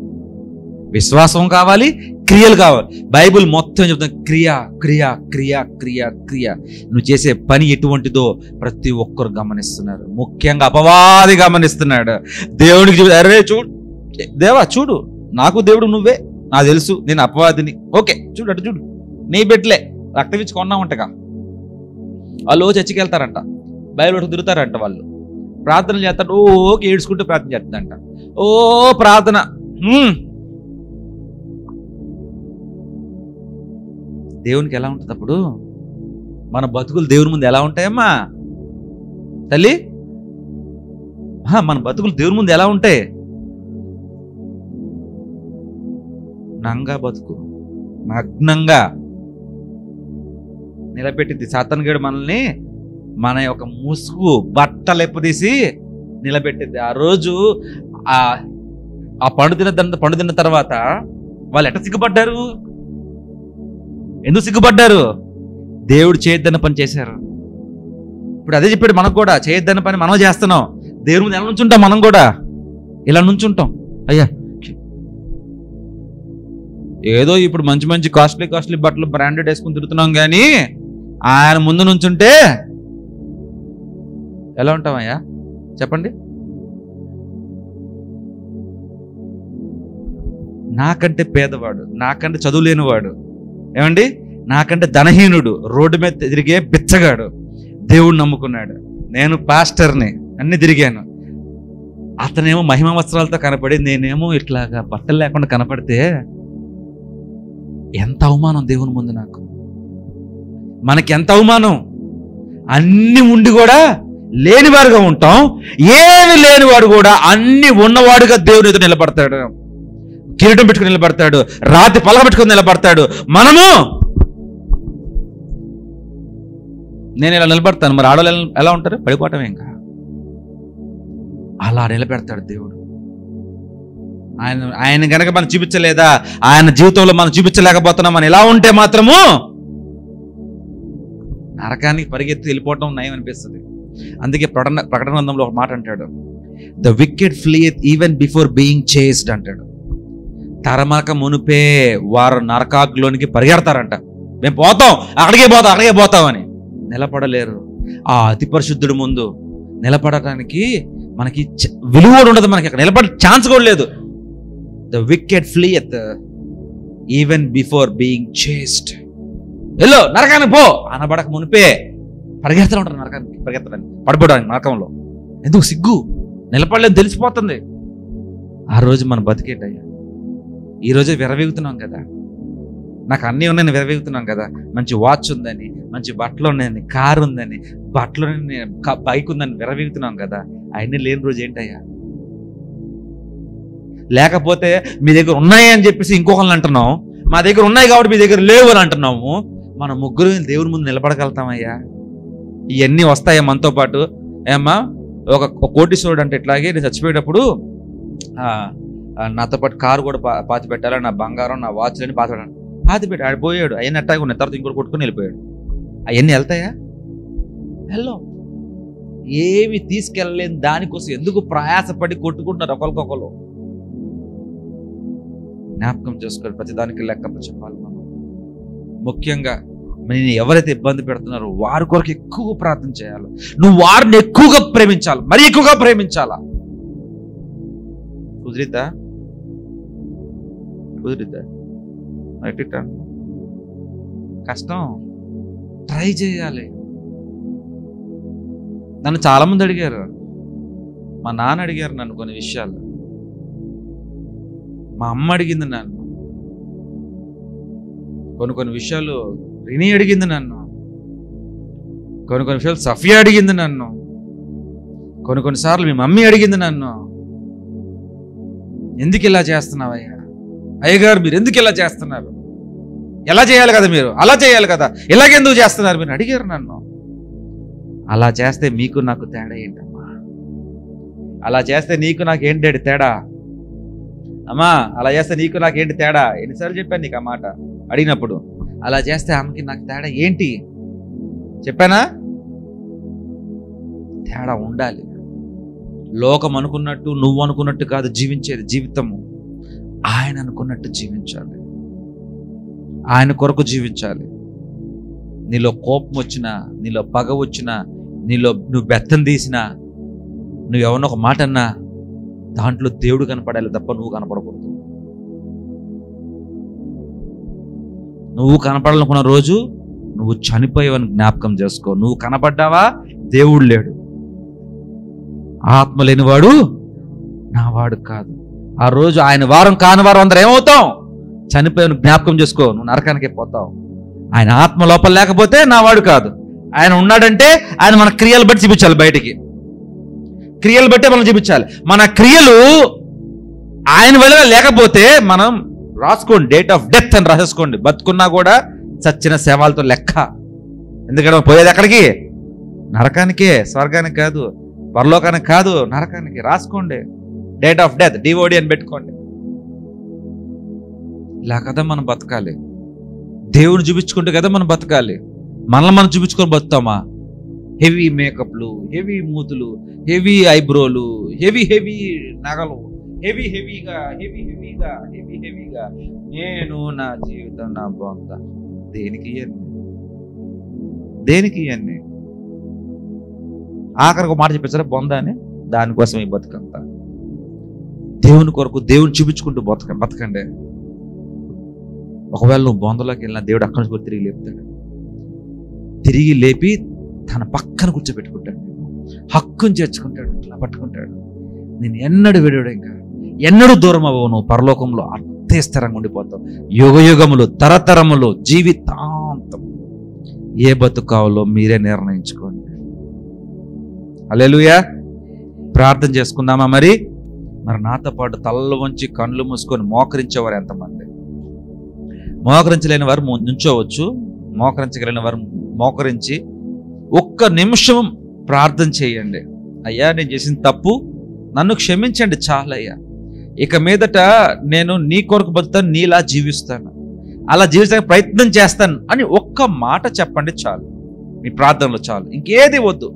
విశ్వాసం కావాలి, క్రియలు కావాలి. బైబిల్ మొత్తం చెప్తుంది క్రియ క్రియ క్రియ క్రియ క్రియ. నువ్వు చేసే పని ఎటువంటిదో ప్రతి ఒక్కరు గమనిస్తున్నారు. ముఖ్యంగా అపవాది గమనిస్తున్నాడు. దేవుడికి అరే చూడు దేవా, చూడు, నాకు దేవుడు నువ్వే, నాకు తెలుసు, నేను అపవాదిని. ఓకే, చూడు, అటు చూడు, నీ బిడ్డలే రక్తం ఇచ్చి కొన్నామంటగా. వాళ్ళు చర్చికి వెళ్తారంట, బైబిల్ తిరుగుతారంట, వాళ్ళు ప్రార్థనలు చేస్తాడు. ఓకే, ఏడ్చుకుంటూ ప్రార్థన చేస్తుందంట. ఓ ప్రార్థన. దేవునికి ఎలా ఉంటుంది అప్పుడు? మన బతుకులు దేవుని ముందు ఎలా ఉంటాయమ్మా తల్లి? మన బతుకులు దేవుని ముందు ఎలా ఉంటాయి? నంగా బతుకు, నగ్నంగా నిలబెట్టింది సాతాను గడు మనల్ని. మన యొక్క ముసుగు బట్టలు ఎప్పుదీసి నిలబెట్టింది. ఆ రోజు ఆ పండు తిన్న తర్వాత వాళ్ళు ఎట్లా సిగ్గుపడ్డారు? ఎందుకు సిగ్గుపడ్డారు? దేవుడు చేయొద్దన్న పని చేశారు. ఇప్పుడు అదే చెప్పాడు మనకు కూడా, చేయొద్దన్న పని మనం చేస్తున్నాం. దేవుడి ముందు ఎలా నుంచుంటాం? మనం కూడా ఇలా నుంచుంటాం. అయ్యా, ఏదో ఇప్పుడు మంచి మంచి కాస్ట్లీ బట్టలు బ్రాండెడ్ వేసుకుని తిరుగుతున్నాం, కానీ ఆయన ముందు నుంచుంటే ఎలా ఉంటామయ్యా చెప్పండి? నాకంటే పేదవాడు, నాకంటే చదువు లేనివాడు, ఏమండి, నాకంటే ధనహీనుడు, రోడ్డు మీద తిరిగే బిచ్చగాడు దేవుడు నమ్ముకున్నాడు. నేను పాస్టర్ని, అన్ని తిరిగాను. అతనేమో మహిమ వస్త్రాలతో కనపడి నేనేమో ఇట్లాగా బట్టలు లేకుండా కనపడితే ఎంత అవమానం దేవుని ముందు నాకు. మనకి ఎంత అవమానం. అన్ని ఉండి కూడా లేనివాడుగా ఉంటాం. ఏమి లేనివాడు కూడా అన్ని ఉన్నవాడుగా దేవుని ఎదురు నిలబడతాడు. కిరీటం పెట్టుకుని నిలబడతాడు, రాతి పలక పెట్టుకుని నిలబడతాడు. మనము నేను ఇలా నిలబడతాను, మరి ఆడవాళ్ళు ఎలా ఉంటారు? పడిపోవటం ఇంకా. అలా నిలబెడతాడు దేవుడు. ఆయన గనక మనం చూపించలేదా, ఆయన జీవితంలో మనం చూపించలేకపోతున్నాం అని ఎలా ఉంటే మాత్రము నరకానికి పరిగెత్తి వెళ్ళిపోవటం నయం అనిపిస్తుంది. అందుకే ప్రకటన గ్రంథంలో ఒక మాట అంటాడు, the wicked fleeth even before being chased అంటాడు. తరమక మునిపే వారు నరకాగ్లోనికి పరిగెడతారంట. మేము పోతాం, అక్కడికే పోతాం అని. నిలబడలేరు. ఆ అతి పరిశుద్ధుడి ముందు నిలబడటానికి మనకి విలువ కూడా ఉండదు. మనకి అక్కడ నిలబడే ఛాన్స్ కూడా లేదు. The wicked fleeth even before being chased. ఎల్లో నరకానికి పో అనబడక మునిపే పరిగెత్తలు ఉంటారు నరకానికి, పరిగెత్తడానికి, పడిపోవడానికి నరకంలో. ఎందుకు? సిగ్గు, నిలబడలేదు, తెలిసిపోతుంది. ఆ రోజు మనం బతికేటయ్యా. ఈ రోజే విరవీగుతున్నాం కదా, నాకు అన్నీ ఉన్నాయని విరవీగుతున్నాం కదా. మంచి వాచ్ ఉందని, మంచి బట్టలు ఉన్నాయని, కారు ఉందని, బట్టలు బైక్ ఉందని విరవీగుతున్నాం కదా. అవన్నీ లేని రోజు ఏంటయ్యా? లేకపోతే మీ దగ్గర ఉన్నాయి అని చెప్పేసి ఇంకొకరిని అంటున్నాం, మా దగ్గర ఉన్నాయి కాబట్టి మీ దగ్గర లేవు అని అంటున్నాము. మన ముగ్గురు దేవుని ముందు నిలబడగలుగుతామయ్యా? ఇవన్నీ వస్తాయా మనతో పాటు? ఏమ్మా, ఒక కోటీశ్వరుడు అంటే ఇట్లాగే నేను చచ్చిపోయేటప్పుడు నాతో పాటు కారు కూడా పాతి పెట్టాలి, నా బంగారం, నా వాచ్లని పాతి పెట్టి ఆడిపోయాడు. అవన్నీ అట్టాగా ఉన్నాయి. తర్వాత ఇంకోటి కొట్టుకుని వెళ్ళిపోయాడు. అవన్నీ వెళ్తాయా? హలో, ఏమి తీసుకెళ్ళలేని దానికోసం ఎందుకు ప్రయాసపడి కొట్టుకుంటున్నారు ఒకరికొకరు? జ్ఞాపకం చేసుకోవాలి. ప్రతిదానికి లెక్క చెప్పాలి మనం. ముఖ్యంగా నేను ఎవరైతే ఇబ్బంది పెడుతున్నారో వారి కొరకు ఎక్కువ ప్రార్థన చేయాలి. నువ్వు వారిని ఎక్కువగా ప్రేమించాలి, మరి ఎక్కువగా ప్రేమించాలా. కుదిరిద్దా? కష్టం. ట్రై చేయాలి. నన్ను చాలా మంది అడిగారు, మా నాన్న అడిగారు నన్ను కొన్ని విషయాలు, మా అమ్మ అడిగింది నన్ను కొన్ని విషయాలు, రిని అడిగింది నన్ను కొన్ని విషయాలు, సఫియా అడిగింది నన్ను కొన్నిసార్లు మీ మమ్మీ అడిగింది నన్ను, ఎందుకు ఇలా చేస్తున్నావయ్యా? అయ్యగారు మీరు ఎందుకు ఇలా చేస్తున్నారు? ఎలా చేయాలి కదా మీరు, అలా చేయాలి కదా, ఇలాగెందుకు చేస్తున్నారు మీరు అడిగారు నన్ను. అలా చేస్తే మీకు నాకు తేడా ఏంటమ్మా? అలా చేస్తే నీకు నాకు ఏంటి తేడా అమ్మా? అలా చేస్తే నీకు నాకేంటి తేడా? ఎన్నిసార్లు చెప్పాను నీకు ఆ మాట అడిగినప్పుడు? అలా చేస్తే ఆమెకి నాకు తేడా ఏంటి చెప్పానా? తేడా ఉండాలి. లోకం అనుకున్నట్టు నువ్వు అనుకున్నట్టు కాదు జీవించేది. జీవితము ఆయన అనుకున్నట్టు జీవించాలి, ఆయన కొరకు జీవించాలి. నీలో కోపం వచ్చినా, నీలో పగ వచ్చినా, నీలో నువ్వు బెత్తం తీసినా, నువ్వు ఎవరినో ఒక మాట అన్నా దాంట్లో దేవుడు కనపడాలి తప్ప నువ్వు కనపడకూడదు. నువ్వు కనపడాలనుకున్న రోజు నువ్వు చనిపోయావని జ్ఞాపకం చేసుకో. నువ్వు కనపడ్డావా? దేవుడు లేడు. ఆత్మ లేనివాడు నావాడు కాదు. ఆ రోజు ఆయన వారం కాని వారం అందరూ ఏమవుతాం? చనిపోయావని జ్ఞాపకం చేసుకో. నువ్వు నరకానికే పోతావు. ఆయన ఆత్మ లోపల లేకపోతే నావాడు కాదు. ఆయన ఉన్నాడంటే ఆయన మన క్రియలు బట్టి చూపించాలి. బయటికి క్రియలు బట్టే మనం చూపించాలి. మన క్రియలు ఆయన వల్ల లేకపోతే మనం రాసుకోండి, డేట్ ఆఫ్ డెత్ అని రాసేసుకోండి. బతుకున్నా కూడా చచ్చిన శవాలతో లెక్క. ఎందుకంటే పోయేది ఎక్కడికి? నరకానికే, స్వర్గానికి కాదు, పరలోకానికి కాదు, నరకానికి. రాసుకోండి, డేట్ ఆఫ్ డెత్, డిఓడి అని పెట్టుకోండి. ఇలా కదా మనం బతకాలి. దేవుని చూపించుకుంటూ కదా మనం బతకాలి. మనల్ని మనం చూపించుకొని బతుకుతామా? హెవీ మేకప్లు, హెవీ మూతులు, హెవీ ఐబ్రోలు, హెవీ నగలు, హెవీగా నేను నా జీవితం నా బొంద. దేనికి ఇవన్నీ? ఆఖరికి మాట చెప్పించారా బొంద అని? దానికోసం ఈ బతుకంతా దేవుని కొరకు దేవుని చూపించుకుంటూ బతకండి. ఒకవేళ నువ్వు బొందలోకి వెళ్ళినా దేవుడు అక్కడి నుంచి కూడా తిరిగి లేపుతాడు. తిరిగి లేపి తన పక్కన కూర్చోబెట్టుకుంటాడు, హక్కుని చేర్చుకుంటాడు, ఇట్లా పట్టుకుంటాడు. నేను ఎన్నడూ విడువడు, ఇంకా ఎన్నడూ దూరం అవ్వవు. నువ్వు పరలోకంలో అంతే స్థిరంగా ఉండిపోతావు. యుగ యుగములు, తరతరములు, జీవితాంతం ఏ బతుకు కావాలో మీరే నిర్ణయించుకోండి. హల్లెలూయా. ప్రార్థన చేసుకుందామా? మరి నాతో పాటు తలలు వంచి కళ్ళు మూసుకొని మోకరించేవారు ఎంతమంది? మోకరించలేని వారు నుంచోవచ్చు, మోకరించగలిగిన వారు మోకరించి ఒక్క నిమిషం ప్రార్థన చేయండి. అయ్యా, నేను చేసిన తప్పు, నన్ను క్షమించండి చాలయ్యా. ఇక మీదట నేను నీ కొరకు బతుకుతాను, నీలా జీవిస్తాను, అలా జీవించడానికి ప్రయత్నం చేస్తాను అని ఒక్క మాట చెప్పండి చాలు. మీ ప్రార్థనలో చాలు, ఇంకేది వద్దు.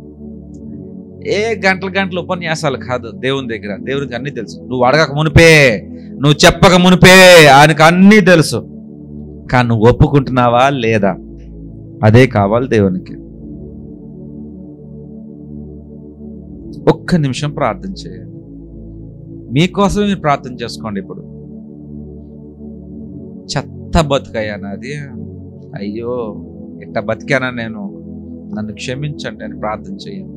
ఏ గంటల ఉపన్యాసాలు కాదు. దేవుని దగ్గర దేవునికి అన్నీ తెలుసు. నువ్వు అడగక మునిపే, నువ్వు చెప్పక మునిపే ఆయనకు అన్నీ తెలుసు. కానీ నువ్వు ఒప్పుకుంటున్నావా లేదా? అదే కావాలి దేవునికి. ఒక్క నిమిషం ప్రార్థన చేయండి. మీకోసమే మీరు ప్రార్థన చేసుకోండి. ఇప్పుడు చెత్త బతుకయ్యా నాది, అయ్యో ఇట్ట బతికానా నేను, నన్ను క్షమించండి అని ప్రార్థన చేయండి.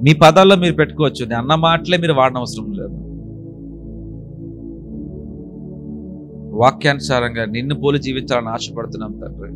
మీ పదాల్లో మీరు పెట్టుకోవచ్చు, నేను అన్న మాటలే మీరు వాడనవసరం లేదు. వాక్యానుసారంగా నిన్ను పోలి జీవించాలని ఆశపడుతున్నాం తండ్రి.